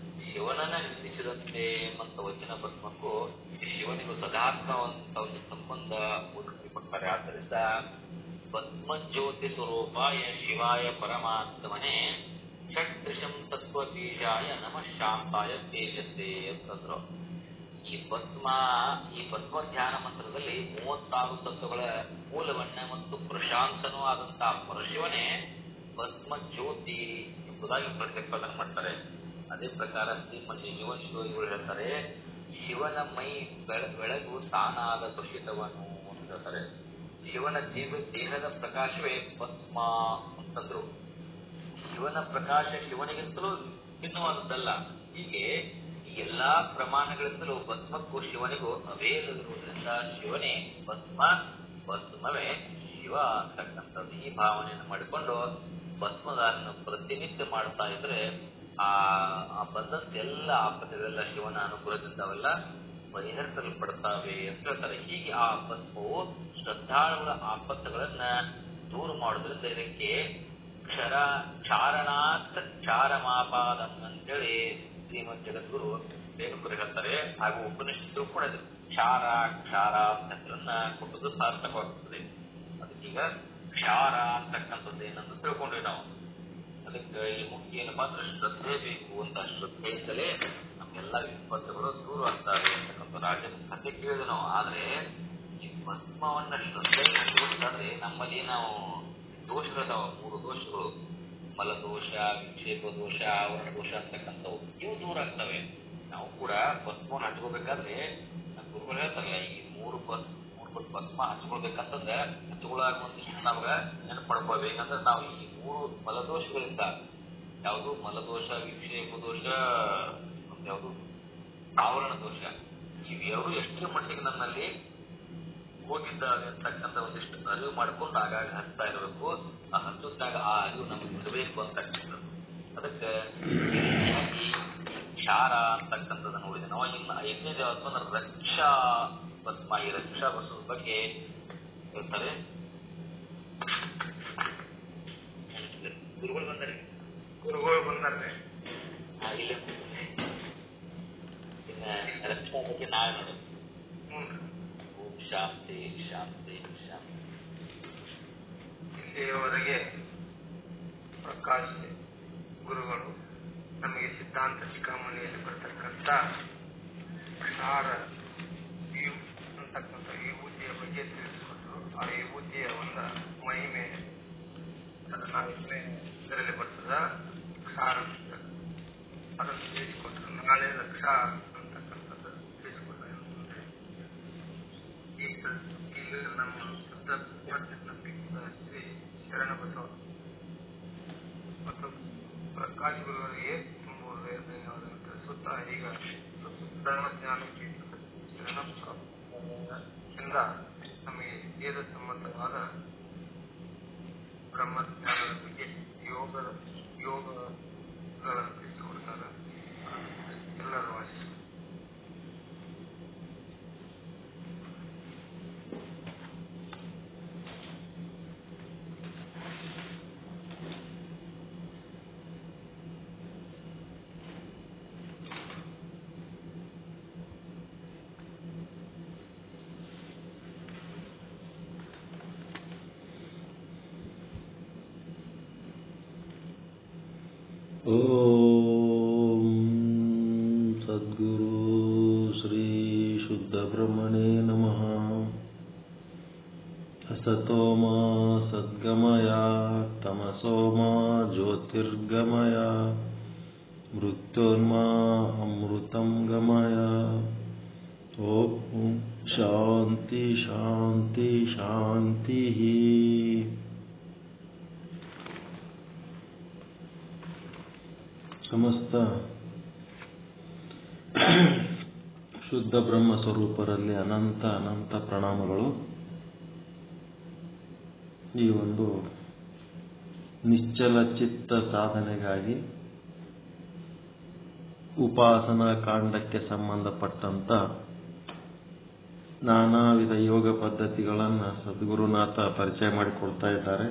Speaker 1: ಶಿವನನ್ನ ನಿಂದಿಸಿದಂತೆ ಅಂತ ವಚನ ಭಸ್ಮಕ್ಕೂ ಶಿವನಿಗೂ ಸದಾತ್ಮವಂತ ಒಂದು ಸಂಬಂಧ ಉತ್ಪತ್ತಿ. ಆದ್ದರಿಂದ ಭಸ್ಮಜ್ಯೋತಿ ಸ್ವರೂಪಾಯ ಶಿವಾಯ ಪರಮಾತ್ಮನೇ ಷಟ್ತ್ರಿಶಂ ತತ್ವ ಬೀಜಾಯ ನಮಃ ಶಾಂತಾಯ ತೇಜಸ್ಸೇ ಅಂತಂದ್ರು. ಈ ಭಸ್ಮ ಧ್ಯಾನ ಮಂತ್ರದಲ್ಲಿ 36 ತತ್ವಗಳ ಮೂಲವನ್ನ ಮತ್ತು ಪ್ರಶಾಂತನೂ ಆದಂತಹ ಪರಶಿವನೇ ಭಸ್ಮ ಜ್ಯೋತಿ ಎಂಬುದಾಗಿ ಪ್ರತಿಪಾದನೆ ಮಾಡ್ತಾರೆ. ಅದೇ ಪ್ರಕಾರ ಶ್ರೀಮತಿ ಶಿವಶಿವಗಳು ಹೇಳ್ತಾರೆ, ಶಿವನ ಮೈ ಬೆಳಗು ತಾನಾದ ಸುಷಿತವನು ಅಂತ ಹೇಳ್ತಾರೆ. ಶಿವನ ದೇಹದ ಪ್ರಕಾಶವೇ ಭಸ್ಮ ಅಂತಂದ್ರು. ಶಿವನ ಪ್ರಕಾಶ ಶಿವನಿಗಿಂತಲೂ ಭಿನ್ನವಾದದ್ದಲ್ಲ. ಹೀಗೆ ಈ ಎಲ್ಲಾ ಪ್ರಮಾಣಗಳಿಂದಲೂ ಭಸ್ಮಕ್ಕೂ ಶಿವನಿಗೂ ಅಭೇದವಿರುವುದರಿಂದ ಶಿವನೇ ಭಸ್ಮವೇ ಶಿವ ಅಂತಕ್ಕಂಥದ್ದು. ಈ ಭಾವನೆಯನ್ನು ಮಾಡಿಕೊಂಡು ಭಸ್ಮದಾರನ್ನು ಪ್ರತಿನಿತ್ಯ ಮಾಡ್ತಾ ಇದ್ರೆ ಆ ಬಂದಂತ ಎಲ್ಲ ಆಪತ್ತುಗಳೆಲ್ಲ ಶಿವನ ಅನುಗ್ರಹದಿಂದ ಅವೆಲ್ಲ ಪರಿಹರಿಸಲ್ಪಡ್ತಾವೆ ಅಂತ ಹೇಳ್ತಾರೆ. ಹೀಗೆ ಆ ಭಸ್ಮವು ಶ್ರದ್ಧಾಳುಗಳ ಆಪತ್ತುಗಳನ್ನ ದೂರ ಮಾಡೋದ್ರಿಂದ ಇದಕ್ಕೆ ಕ್ಷಾರಣಾತ್ ಕ್ಷಾರಮಾಪಾದಂ ಅಂತೇಳಿ ಶ್ರೀಮದ್ ಜಗದ್ಗುರು ರೇಣುಕರು ಹೇಳ್ತಾರೆ. ಹಾಗೂ ಉಪನಿಷತ್ತು ಕೂಡ ಕ್ಷಾರ ಹೆಸರನ್ನ ಕೊಟ್ಟದ್ದು ಸಾರ್ಥಕವಾಗುತ್ತದೆ. ಅದಕ್ಕೀಗ ಕ್ಷಾರ ಅಂತಕ್ಕಂಥದ್ದು ಏನಂತ ತಿಳ್ಕೊಂಡ್ವಿ ನಾವು. ಅದಕ್ಕೆ ಇಲ್ಲಿ ಮುಖ್ಯ ಏನಪ್ಪಾ ಅಂದ್ರೆ ಶ್ರದ್ಧೆ ಬೇಕು ಅಂತ. ಶ್ರದ್ಧೆಯಿಂದಲೇ ನಮ್ಗೆಲ್ಲ ವಿಪತ್ತುಗಳು ದೂರ ಆಗ್ತವೆ ಅಂತಕ್ಕಂಥ ರಾಜನ ಕಥೆ ಕೇಳಿದೆ ನಾವು. ಆದ್ರೆ ಈ ಭಸ್ಮವನ್ನ ಶ್ರದ್ಧೆಯಿಂದ ತೋರಿಸಾದ್ರೆ ನಮ್ಮಲ್ಲಿ ನಾವು ದೋಷಗಳಿದಾವ, 3 ದೋಷಗಳು: ಮಲದೋಷ, ವಿಕ್ಷೇಪ ದೋಷ, ಆವರಣ ದೋಷ ಅಂತಕ್ಕಂಥವು. ಇವು ದೂರ ಆಗ್ತವೆ. ನಾವು ಕೂಡ ಭಸ್ಮವನ್ನು ಹಚ್ಕೋಬೇಕಾದ್ರೆ ನಮ್ಮ ಗುರುಗಳು ಹೇಳ್ತಾರಲ್ಲ, ಈ 3 ಭಸ್ಮ ಹಚ್ಕೊಳ್ಬೇಕಂತಂದ್ರೆ ಹಚ್ಕೊಳ್ಳಾಗ ಒಂದಿಷ್ಟು ನಾವಾಗ ನೆನಪು ಮಾಡ್ಕೊಳ್ಬೇಕಂದ್ರೆ ನಾವು ಈ 3 ಮಲದೋಷಗಳಿಂದ, ಯಾವುದು ಮಲದೋಷ, ವಿಕ್ಷೇಪ ದೋಷ, ಯಾವುದು ಆವರಣ ದೋಷ, ಇವೆರಡು ಎಷ್ಟು ಮಟ್ಟಿಗೆ ನನ್ನಲ್ಲಿ ಹೋಗಿದ್ದಾವೆ ಅಂತಕ್ಕಂಥ ಒಂದಿಷ್ಟು ಅರಿವು ಮಾಡ್ಕೊಂಡು ಆಗಾಗ ಹಚ್ತಾ ಇರಬೇಕು. ಆ ಹಚ್ಚಿದಾಗ ಆ ಅರಿವು ನಮಗೆ ಬಿಡಬೇಕು ಅಂತಕ್ಕಂಥದ್ದು. ಅದಕ್ಕೆ ಈ ಕ್ಷಾರ ಅಂತಕ್ಕಂಥದ್ದು ನೋಡಿದೆ ನಾವು. ಇನ್ನು 5ನೇದು ಯಾವತ್ತು ಅಂದ್ರೆ ರಕ್ಷಾ ಭಸ್ಮ. ಈ ರಕ್ಷಾ ಭಸ್ಮದ ಬಗ್ಗೆ ಹೇಳ್ತಾರೆ. ಗುರುಗಳು ಬಂದಾರೆ.
Speaker 2: ಗುರುಗಳು ಬಂದಾರೆ.
Speaker 1: ಇಲ್ಲ ಇನ್ನ ರಕ್ಷಣಾ ಬಗ್ಗೆ ನಾಳೆ ನೋಡೋದು. ಓಂ ಶಾಂತಿ ಶಾಂತಿ ಶಾಂತಿ.
Speaker 2: ಇಲ್ಲಿಯವರೆಗೆ ಪ್ರಕಾಶ್ ಗುರುಗಳು ನಮಗೆ ಸಿದ್ಧಾಂತ ಶಿಖಾಮಣಿಯಲ್ಲಿ ಬರ್ತಕ್ಕಂಥ ಕ್ಷಾರ ಅಂತಕ್ಕಂಥ ವಿಭೂತಿಯ ಬಗ್ಗೆ ತಿಳಿಸಿಕೊಟ್ರು. ಆ ವಿಭೂತಿಯ ಒಂದು ಮಹಿಮೆ ಇದರಲ್ಲಿ ಬರ್ತದ ಕ್ಷಾರ ಅದನ್ನು ತಿಳಿಸಿಕೊಟ್ರು. ನಾಳೆ ಲಕ್ಷ ಅಂತಕ್ಕಂಥದ್ದು ತಿಳಿಸಿಕೊಟ್ರು. ಈಗ ನಮ್ಮ ಶುದ್ಧ ಶ್ರೀ ಶರಣಬಸವ ಮತ್ತು ಪ್ರಕಾಶ್ ಗುರುವರಿಗೆ ತುಂಬ ಧನ್ಯವಾದಗಳು ತಿಳಿಸುತ್ತಾ ಈಗ ಧರ್ಮಜ್ಞಾನಕ್ಕೆ ಶರಣದಿಂದ ನಮಗೆ ವೇದ ಸಂಬಂಧವಾದ ಬ್ರಹ್ಮಜ್ಞಾನದ ಬಗ್ಗೆ ಯೋಗಗಳನ್ನು ತಿಳಿಸಿಕೊಡ್ತಾರೆ. ಎಲ್ಲರೂ ವಾಸಿಸ.
Speaker 3: ಓಂ ಸದ್ಗುರು ಶ್ರೀ ಶುದ್ಧ ಬ್ರಹ್ಮಣೇ ನಮಃ. ಅಸತೋ ಮಾ ಸದ್ಗಮಯ ತಮಸೋ ಮಾ ಜ್ಯೋತಿರ್ಗಮಯ ಮೃತ್ಯೋರ್ಮಾ ಅಮೃತಂ ಗಮಯ. ಓಂ ಶಾಂತಿ ಶಾಂತಿ ಶಾಂತಿ. ಸಮಸ್ತ ಶುದ್ಧ ಬ್ರಹ್ಮ ಸ್ವರೂಪರಲ್ಲಿ ಅನಂತ ಅನಂತ ಪ್ರಣಾಮಗಳು. ಈ ಒಂದು ನಿಶ್ಚಲ ಚಿತ್ತ ಸಾಧನೆಗಾಗಿ ಉಪಾಸನಾ ಕಾಂಡಕ್ಕೆ ಸಂಬಂಧಪಟ್ಟಂತ ನಾನಾ ವಿಧ ಯೋಗ ಪದ್ಧತಿಗಳನ್ನು ಸದ್ಗುರುನಾಥ ಪರಿಚಯ ಮಾಡಿಕೊಡ್ತಾ ಇದ್ದಾರೆ.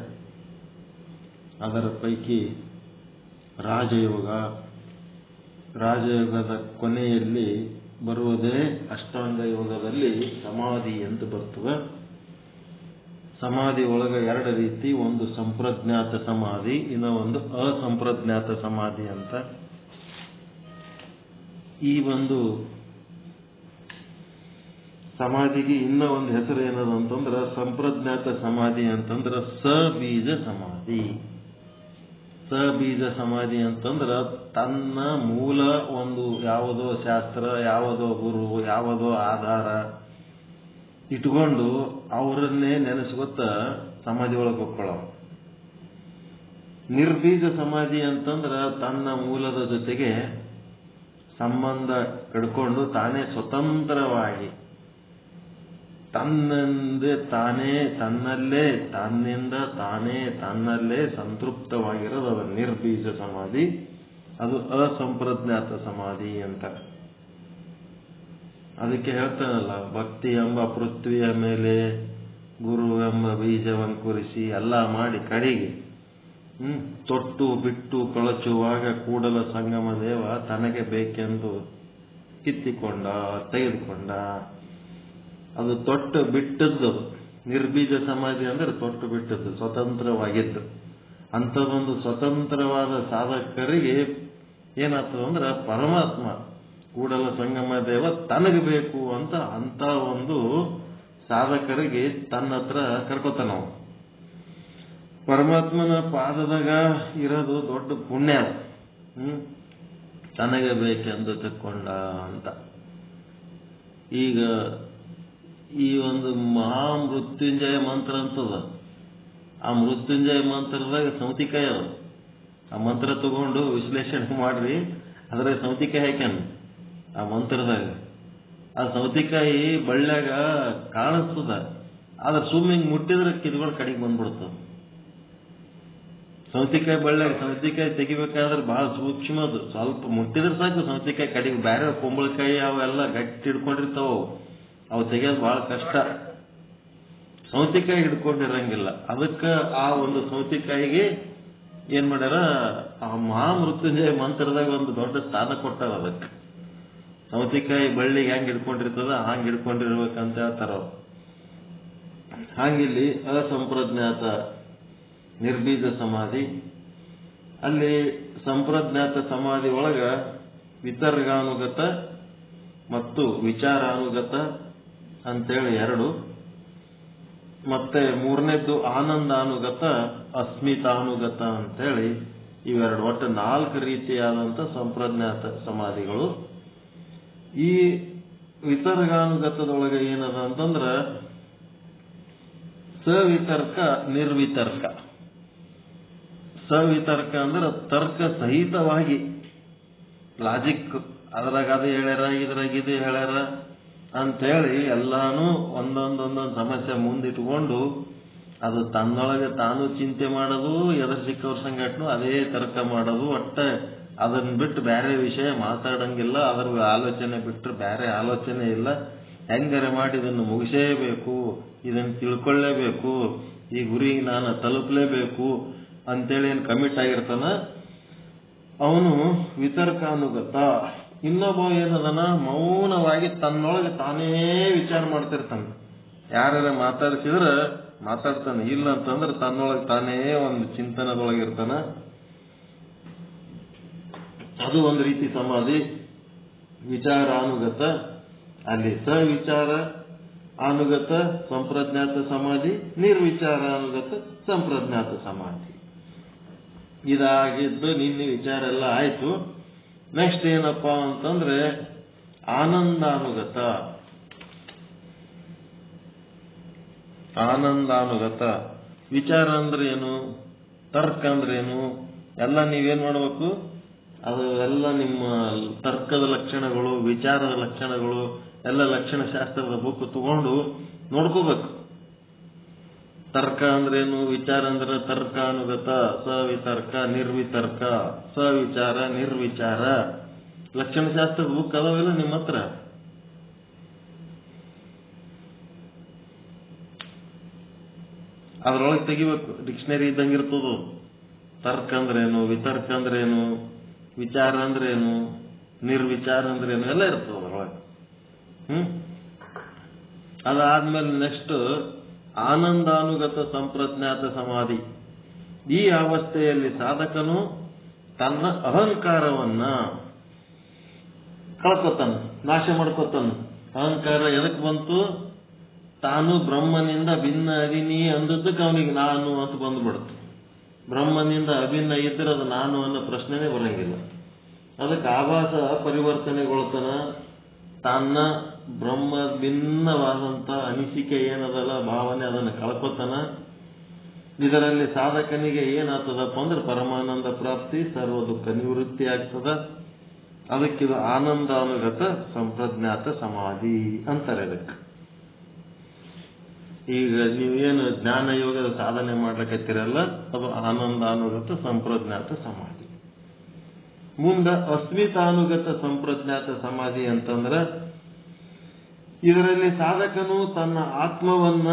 Speaker 3: ಅದರ ಪೈಕಿ ರಾಜಯೋಗದ ಕೊನೆಯಲ್ಲಿ ಬರುವುದೇ ಅಷ್ಟಾಂಗ ಯೋಗದಲ್ಲಿ ಸಮಾಧಿ ಎಂದು ಬರ್ತದೆ. ಸಮಾಧಿ ಒಳಗೆ ಎರಡು ರೀತಿ, ಒಂದು ಸಂಪ್ರಜ್ಞಾತ ಸಮಾಧಿ, ಇನ್ನು ಒಂದು ಅಸಂಪ್ರಜ್ಞಾತ ಸಮಾಧಿ ಅಂತ. ಈ ಒಂದು ಸಮಾಧಿಗೆ ಇನ್ನೂ ಒಂದು ಹೆಸರು ಏನದು ಅಂತಂದ್ರೆ ಸಂಪ್ರಜ್ಞಾತ ಸಮಾಧಿ ಅಂತಂದ್ರೆ ಸಬೀಜ ಸಮಾಧಿ. ಸಬೀಜ ಸಮಾಧಿ ಅಂತಂದ್ರೆ ತನ್ನ ಮೂಲ ಒಂದು ಯಾವುದೋ ಶಾಸ್ತ್ರ, ಯಾವುದೋ ಗುರು, ಯಾವುದೋ ಆಧಾರ ಇಟ್ಕೊಂಡು ಅವರನ್ನೇ ನೆನೆಸ್ಕೊತ ಸಮಾಧಿ ಒಳಗೆ ಹೋಗ್ಕೊಳ್ಳೋ. ನಿರ್ಬೀಜ ಸಮಾಧಿ ಅಂತಂದ್ರೆ ತನ್ನ ಮೂಲದ ಜೊತೆಗೆ ಸಂಬಂಧ ಕಡ್ಕೊಂಡು ತಾನೇ ಸ್ವತಂತ್ರವಾಗಿ ತನ್ನಿಂದ ತಾನೇ ತನ್ನಲ್ಲೇ ಸಂತೃಪ್ತವಾಗಿರೋದು ಅದು ನಿರ್ಬೀಜ ಸಮಾಧಿ. ಅದು ಅಸಂಪ್ರಜ್ಞಾತ ಸಮಾಧಿ ಅಂತ. ಅದಕ್ಕೆ ಹೇಳ್ತಾನಲ್ಲ, ಭಕ್ತಿ ಎಂಬ ಪೃಥ್ವಿಯ ಮೇಲೆ ಗುರು ಎಂಬ ಬೀಜವಂಕುರಿಸಿ ಎಲ್ಲ ಮಾಡಿ ಕಡೆಗೆ ತೊಟ್ಟು ಬಿಟ್ಟು ಕಳಚುವಾಗ ಕೂಡಲ ಸಂಗಮ ದೇವ ತನಗೆ ಬೇಕೆಂದು ಕಿತ್ತಿಕೊಂಡ, ತೆಗೆದುಕೊಂಡ. ಅದು ತೊಟ್ಟು ಬಿಟ್ಟದ್ದು ನಿರ್ಬೀಜ ಸಮಾಧಿ ಅಂದ್ರೆ ತೊಟ್ಟು ಬಿಟ್ಟದ್ದು, ಸ್ವತಂತ್ರವಾಗಿದ್ದು. ಅಂಥದ್ದೊಂದು ಸ್ವತಂತ್ರವಾದ ಸಾಧಕರಿಗೆ ಏನಾಗ್ತದಂದ್ರೆ ಪರಮಾತ್ಮ ಕೂಡಲ ಸಂಗಮ ದೇವ ತನಗೆ ಬೇಕು ಅಂತ ಅಂತ ಒಂದು ಸಾಧಕರಿಗೆ ತನ್ನ ಹತ್ರ ಕರ್ಕೋತಾನ. ಪರಮಾತ್ಮನ ಪಾದದಾಗ ಇರೋದು ದೊಡ್ಡ ಪುಣ್ಯ. ತನಗೆ ಬೇಕೆಂದು ತೆಕ್ಕೊಂಡ ಅಂತ. ಈಗ ಈ ಒಂದು ಮಹಾಮೃತ್ಯುಂಜಯ ಮಂತ್ರ ಅಂತದ. ಆ ಮೃತ್ಯುಂಜಯ ಮಂತ್ರದಾಗ ಸೌತಿಕಾಯಿ ಅದ. ಆ ಮಂತ್ರ ತಗೊಂಡು ವಿಶ್ಲೇಷಣೆ ಮಾಡ್ರಿ, ಅದ್ರ ಸೌತಿಕಾಯಿ ಹಾಕ್ಯಾನ ಆ ಮಂತ್ರದಾಗ. ಆ ಸೌತಿಕಾಯಿ ಬಳ್ಳ್ಯಾಗ ಕಾಣಿಸ್ತದ, ಆದ್ರೆ ಸುಮ್ಮಿಂಗ್ ಮುಟ್ಟಿದ್ರೆ ಕಿದ್ಗಳು ಕಡೆಗೆ ಬಂದ್ಬಿಡ್ತದ. ಸೌತಿಕಾಯಿ ಬಳ್ಳ್ಯಾಗ ಸೌತಿಕಾಯಿ ತೆಗಿಬೇಕಾದ್ರೆ ಬಹಳ ಸೂಕ್ಷ್ಮದು. ಸ್ವಲ್ಪ ಮುಟ್ಟಿದ್ರೆ ಸಾಕು ಸೌತಿಕಾಯಿ ಕಡೆಗೆ. ಬೇರೆ ಕುಂಬಳಕಾಯಿ ಅವೆಲ್ಲ ಗಟ್ಟಿ ಹಿಡ್ಕೊಂಡಿರ್ತಾವ, ಅವು ತೆಗಿಯೋದು ಬಹಳ ಕಷ್ಟ. ಸೌತಿಕಾಯಿ ಹಿಡ್ಕೊಂಡಿರಂಗಿಲ್ಲ. ಅದಕ್ಕೆ ಆ ಒಂದು ಸೌತಿಕಾಯಿಗೆ ಏನ್ ಮಾಡ್ಯಾರ, ಆ ಮಹಾಮೃತ್ಯುಂಜಯ ಮಂತ್ರದಾಗ ಒಂದು ದೊಡ್ಡ ಸ್ಥಾನ ಕೊಟ್ಟಾರ ಅದಕ್ಕೆ. ಸೌತೆಕಾಯಿ ಬಳ್ಳಿಗೆ ಹೆಂಗ್ ಹಿಡ್ಕೊಂಡಿರ್ತದ ಹಂಗ್ ಹಿಡ್ಕೊಂಡಿರ್ಬೇಕಂತ ಹೇಳ್ತಾರ ಅವ್ರು. ಹಾಗಿಲ್ಲಿ ಅಸಂಪ್ರಜ್ಞಾತ ನಿರ್ಬೀಜ ಸಮಾಧಿ, ಅಲ್ಲಿ ಸಂಪ್ರಜ್ಞಾತ ಸಮಾಧಿ ಒಳಗ ವಿತರ್ಗಾನುಗತ ಮತ್ತು ವಿಚಾರಾನುಗತ ಅಂತೇಳಿ ಎರಡು, ಮತ್ತೆ ಮೂರನೇದ್ದು ಆನಂದಾನುಗತ ಅಸ್ಮಿತಾನುಗತ ಅಂತೇಳಿ ಇವೆರಡು, ಒಟ್ಟು 4 ರೀತಿಯಾದಂಥ ಸಂಪ್ರಜ್ಞಾತ ಸಮಾಧಿಗಳು. ಈ ವಿತರ್ಗಾನುಗತದೊಳಗೆ ಏನದ ಅಂತಂದ್ರ ಸವಿತರ್ಕ ನಿರ್ವಿತರ್ಕ. ಸವಿತರ್ಕ ಅಂದ್ರೆ ತರ್ಕ ಸಹಿತವಾಗಿ, ಲಾಜಿಕ್, ಅದ್ರಾಗ ಅದು ಹೇಳ್ಯಾರ ಇದ್ರಾಗ ಇದು ಹೇಳ್ಯಾರ ಅಂತೇಳಿ ಎಲ್ಲಾನು ಒಂದೊಂದೊಂದೊಂದು ಸಮಸ್ಯೆ ಮುಂದಿಟ್ಕೊಂಡು ಅದು ತನ್ನೊಳಗೆ ತಾನು ಚಿಂತೆ ಮಾಡೋದು, ಎದುರು ಸಿಕ್ಕವ್ರ ಸಂಘಟನೆ ಅದೇ ತರ್ಕ ಮಾಡೋದು, ಒಟ್ಟ ಅದನ್ನ ಬಿಟ್ಟು ಬೇರೆ ವಿಷಯ ಮಾತಾಡಂಗಿಲ್ಲ, ಅದರ ಆಲೋಚನೆ ಬಿಟ್ಟರೆ ಬೇರೆ ಆಲೋಚನೆ ಇಲ್ಲ. ಹೆಂಗರೆ ಮಾಡಿ ಇದನ್ನು ಮುಗಿಸೇಬೇಕು, ಇದನ್ನು ತಿಳ್ಕೊಳ್ಳೇಬೇಕು, ಈ ಗುರಿಗೆ ನಾನು ತಲುಪಲೇಬೇಕು ಅಂತೇಳಿ ಏನು ಕಮಿಟ್ ಆಗಿರ್ತಾನ ಅವನು ವಿತರ್ಕಾನುಗತ. ಇನ್ನೊಬ್ಬ ಏನದನ ಮೌನವಾಗಿ ತನ್ನೊಳಗೆ ತಾನೇ ವಿಚಾರ ಮಾಡ್ತಿರ್ತಾನೆ. ಯಾರ ಮಾತಾಡ್ಸಿದ್ರೆ ಮಾತಾಡ್ತಾನೆ, ಇಲ್ಲ ಅಂತಂದ್ರೆ ತನ್ನೊಳಗೆ ತಾನೇ ಒಂದು ಚಿಂತನದೊಳಗಿರ್ತಾನ. ಅದು ಒಂದು ರೀತಿ ಸಮಾಧಿ. ವಿಚಾರಾನುಗತ, ಅಲ್ಲಿ ಸವಿಚಾರ ಅನುಗತ ಸಂಪ್ರಜ್ಞಾತ ಸಮಾಧಿ, ನಿರ್ವಿಚಾರಾನುಗತ ಸಂಪ್ರಜ್ಞಾತ ಸಮಾಧಿ. ಇದಾಗಿದ್ದು ನಿನ್ನೆ ವಿಚಾರ ಎಲ್ಲ ಆಯ್ತು. ನೆಕ್ಸ್ಟ್ ಏನಪ್ಪಾ ಅಂತಂದ್ರೆ ಆನಂದಾನುಗತ. ಆನಂದಾನುಗತ ವಿಚಾರ ಅಂದ್ರೆ ಏನು, ತರ್ಕ ಅಂದ್ರೆ ಏನು, ಎಲ್ಲ ನೀವೇನ್ ಮಾಡ್ಬೇಕು, ಅದು ಎಲ್ಲ ನಿಮ್ಮ ತರ್ಕದ ಲಕ್ಷಣಗಳು, ವಿಚಾರದ ಲಕ್ಷಣಗಳು ಎಲ್ಲ ಲಕ್ಷಣ ಶಾಸ್ತ್ರದ ಬುಕ್ ತಗೊಂಡು ನೋಡ್ಕೋಬೇಕು. ತರ್ಕ ಅಂದ್ರೇನು, ವಿಚಾರ ಅಂದ್ರೆ ತರ್ಕಾನುಗತ, ಸವಿತರ್ಕ ನಿರ್ವಿತರ್ಕ, ಸವಿಚಾರ ನಿರ್ವಿಚಾರ, ಲಕ್ಷಣ ಶಾಸ್ತ್ರದ ಬುಕ್ ಅದಾವೆಲ್ಲ ನಿಮ್ಮ ಹತ್ರ. ಅದ್ರೊಳಗೆ ತೆಗಿಬೇಕು, ಡಿಕ್ಷನರಿ ಇದ್ದಂಗಿರ್ತದು. ತರ್ಕ ಅಂದ್ರೇನು, ವಿತರ್ಕ ಅಂದ್ರೇನು, ವಿಚಾರ ಅಂದ್ರೇನು, ನಿರ್ವಿಚಾರ ಅಂದ್ರೇನು ಎಲ್ಲ ಇರ್ತದೆ ಅದ್ರೊಳಗೆ. ಅದಾದ್ಮೇಲೆ ನೆಕ್ಸ್ಟ್ ಆನಂದಾನುಗತ ಸಂಪ್ರಜ್ಞಾತ ಸಮಾಧಿ. ಈ ಅವಸ್ಥೆಯಲ್ಲಿ ಸಾಧಕನು ತನ್ನ ಅಹಂಕಾರವನ್ನ ಕಳ್ಕೊತಾನ, ನಾಶ ಮಾಡ್ಕೊತಾನ. ಅಹಂಕಾರ ಎದಕ್ ಬಂತು, ತಾನು ಬ್ರಹ್ಮನಿಂದ ಭಿನ್ನ ಅದೀನಿ ಅಂದದ್ದಕ್ಕೆ ಅವನಿಗೆ ನಾನು ಅಂತ ಬಂದ್ಬಿಡುತ್ತೆ. ಬ್ರಹ್ಮನಿಂದ ಅಭಿನ್ನ ಇದ್ರೆ ಅದು ನಾನು ಅನ್ನೋ ಪ್ರಶ್ನೆನೇ ಬರಂಗಿಲ್ಲ. ಅದಕ್ಕೆ ಆಭಾಸ ಪರಿವರ್ತನೆಗೊಳ್ತಾನ, ತನ್ನ ಬ್ರಹ್ಮ ಭಿನ್ನವಾದಂತ ಅನಿಸಿಕೆ ಏನದಲ್ಲ ಭಾವನೆ ಅದನ್ನು ಕಳ್ಕೊತಾನ. ಇದರಲ್ಲಿ ಸಾಧಕನಿಗೆ ಏನಾಗ್ತದಪ್ಪ ಅಂದ್ರೆ ಪರಮಾನಂದ ಪ್ರಾಪ್ತಿ, ಸರ್ವ ದುಃಖ ನಿವೃತ್ತಿ ಆಗ್ತದ. ಅದಕ್ಕಿದು ಆನಂದಾನುಗತ ಸಂಪ್ರಜ್ಞಾತ ಸಮಾಧಿ ಅಂತಾರೆ ಇದಕ್ಕೆ. ಈಗ ನೀವೇನು ಜ್ಞಾನ ಯೋಗದ ಸಾಧನೆ ಮಾಡ್ಲಿಕ್ಕತ್ತಿರಲ್ಲ, ಅದು ಆನಂದಾನುಗತ ಸಂಪ್ರಜ್ಞಾತ ಸಮಾಧಿ. ಮುಂದೆ ಅಸ್ಮಿತಾನುಗತ ಸಂಪ್ರಜ್ಞಾತ ಸಮಾಧಿ ಅಂತಂದ್ರೆ ಇದರಲ್ಲಿ ಸಾಧಕನು ತನ್ನ ಆತ್ಮವನ್ನ,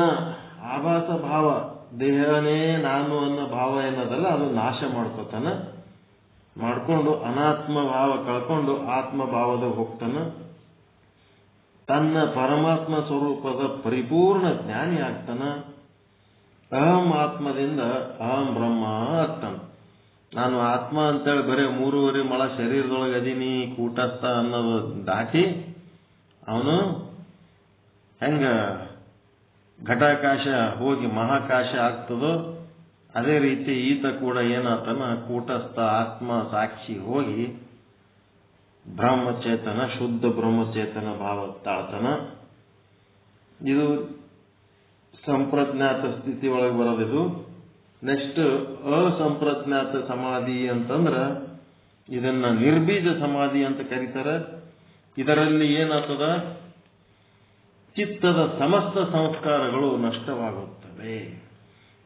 Speaker 3: ಆಭಾಸ ಭಾವ, ದೇಹನೇ ನಾನು ಅನ್ನೋ ಭಾವ ಏನದಲ್ಲ ಅದು ನಾಶ ಮಾಡ್ಕೋತಾನ. ಮಾಡ್ಕೊಂಡು ಅನಾತ್ಮ ಭಾವ ಕಳ್ಕೊಂಡು ಆತ್ಮ ಭಾವದಾಗ ಹೋಗ್ತಾನ. ತನ್ನ ಪರಮಾತ್ಮ ಸ್ವರೂಪದ ಪರಿಪೂರ್ಣ ಜ್ಞಾನಿ ಆಗ್ತಾನ. ಅಹಂ ಆತ್ಮದಿಂದ ಅಹಂ ಬ್ರಹ್ಮ ಆಗ್ತಾನ. ನಾನು ಆತ್ಮ ಅಂತೇಳಿ ಬರೀ 3.5 ಮೊಳ ಶರೀರದೊಳಗೆ ಅದೀನಿ ಕೂಟಸ್ಥ ಅನ್ನೋದು ದಾಟಿ ಅವನು ಹೆಂಗ ಘಟಾಕಾಶ ಹೋಗಿ ಮಹಾಕಾಶ ಆಗ್ತದೋ ಅದೇ ರೀತಿ ಈತ ಕೂಡ ಏನಾತನ ಕೂಟಸ್ಥ ಆತ್ಮ ಸಾಕ್ಷಿ ಹೋಗಿ ಬ್ರಹ್ಮಚೇತನ, ಶುದ್ಧ ಬ್ರಹ್ಮಚೇತನ ಭಾವ ತಾಳ್ತನ. ಇದು ಸಂಪ್ರಜ್ಞಾತ ಸ್ಥಿತಿ ಒಳಗೆ ಬರೋದಿದು. ನೆಕ್ಸ್ಟ್ ಅಸಂಪ್ರಜ್ಞಾತ ಸಮಾಧಿ ಅಂತಂದ್ರ ಇದನ್ನ ನಿರ್ಬೀಜ ಸಮಾಧಿ ಅಂತ ಕರೀತಾರೆ. ಇದರಲ್ಲಿ ಏನಾಗ್ತದ, ಚಿತ್ತದ ಸಮಸ್ತ ಸಂಸ್ಕಾರಗಳು ನಷ್ಟವಾಗುತ್ತವೆ.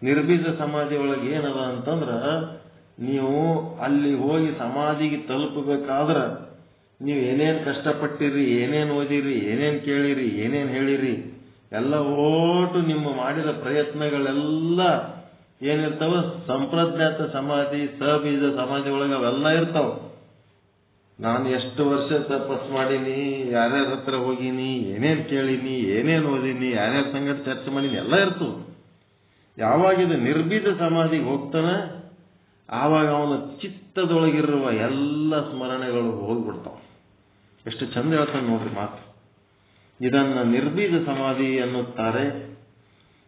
Speaker 3: ನಿರ್ಬೀಜ ಸಮಾಧಿ ಒಳಗೆ ಏನದ ಅಂತಂದ್ರ ನೀವು ಅಲ್ಲಿ ಹೋಗಿ ಸಮಾಧಿಗೆ ತಲುಪಬೇಕಾದ್ರ ನೀವು ಏನೇನ್ ಕಷ್ಟಪಟ್ಟಿರಿ, ಏನೇನ್ ಓದಿರಿ, ಏನೇನ್ ಕೇಳಿರಿ, ಏನೇನ್ ಹೇಳಿರಿ, ಎಲ್ಲ ಓಟು ನಿಮ್ಮ ಮಾಡಿದ ಪ್ರಯತ್ನಗಳೆಲ್ಲ ಏನಿರ್ತಾವ? ಸಂಪ್ರಜ್ಞಾತ ಸಮಾಧಿ, ಸಬೀಜ ಸಮಾಧಿ ಒಳಗೆ ಅವೆಲ್ಲ ಇರ್ತಾವ. ನಾನು ಎಷ್ಟು ವರ್ಷ ತಪಸ್ ಮಾಡೀನಿ, ಯಾರ್ಯಾರ ಹತ್ರ ಹೋಗೀನಿ, ಏನೇನು ಕೇಳೀನಿ, ಏನೇನು ಓದೀನಿ, ಯಾರ್ಯಾರ ಸಂಗಡ ಚರ್ಚೆ ಮಾಡೀನಿ, ಎಲ್ಲ ಇರ್ತವ. ಯಾವಾಗ ಇದು ನಿರ್ಬೀಜ ಸಮಾಧಿಗೆ ಹೋಗ್ತಾನ, ಆವಾಗ ಅವನ ಚಿತ್ತದೊಳಗಿರುವ ಎಲ್ಲ ಸ್ಮರಣೆಗಳು ಹೋಗ್ಬಿಡ್ತಾವ. ಎಷ್ಟು ಚಂದ ಹೇಳ್ತಾನೆ ನೋಡ್ರಿ ಮಾತು. ಇದನ್ನ ನಿರ್ಬೀಜ ಸಮಾಧಿ ಎನ್ನುತ್ತಾರೆ.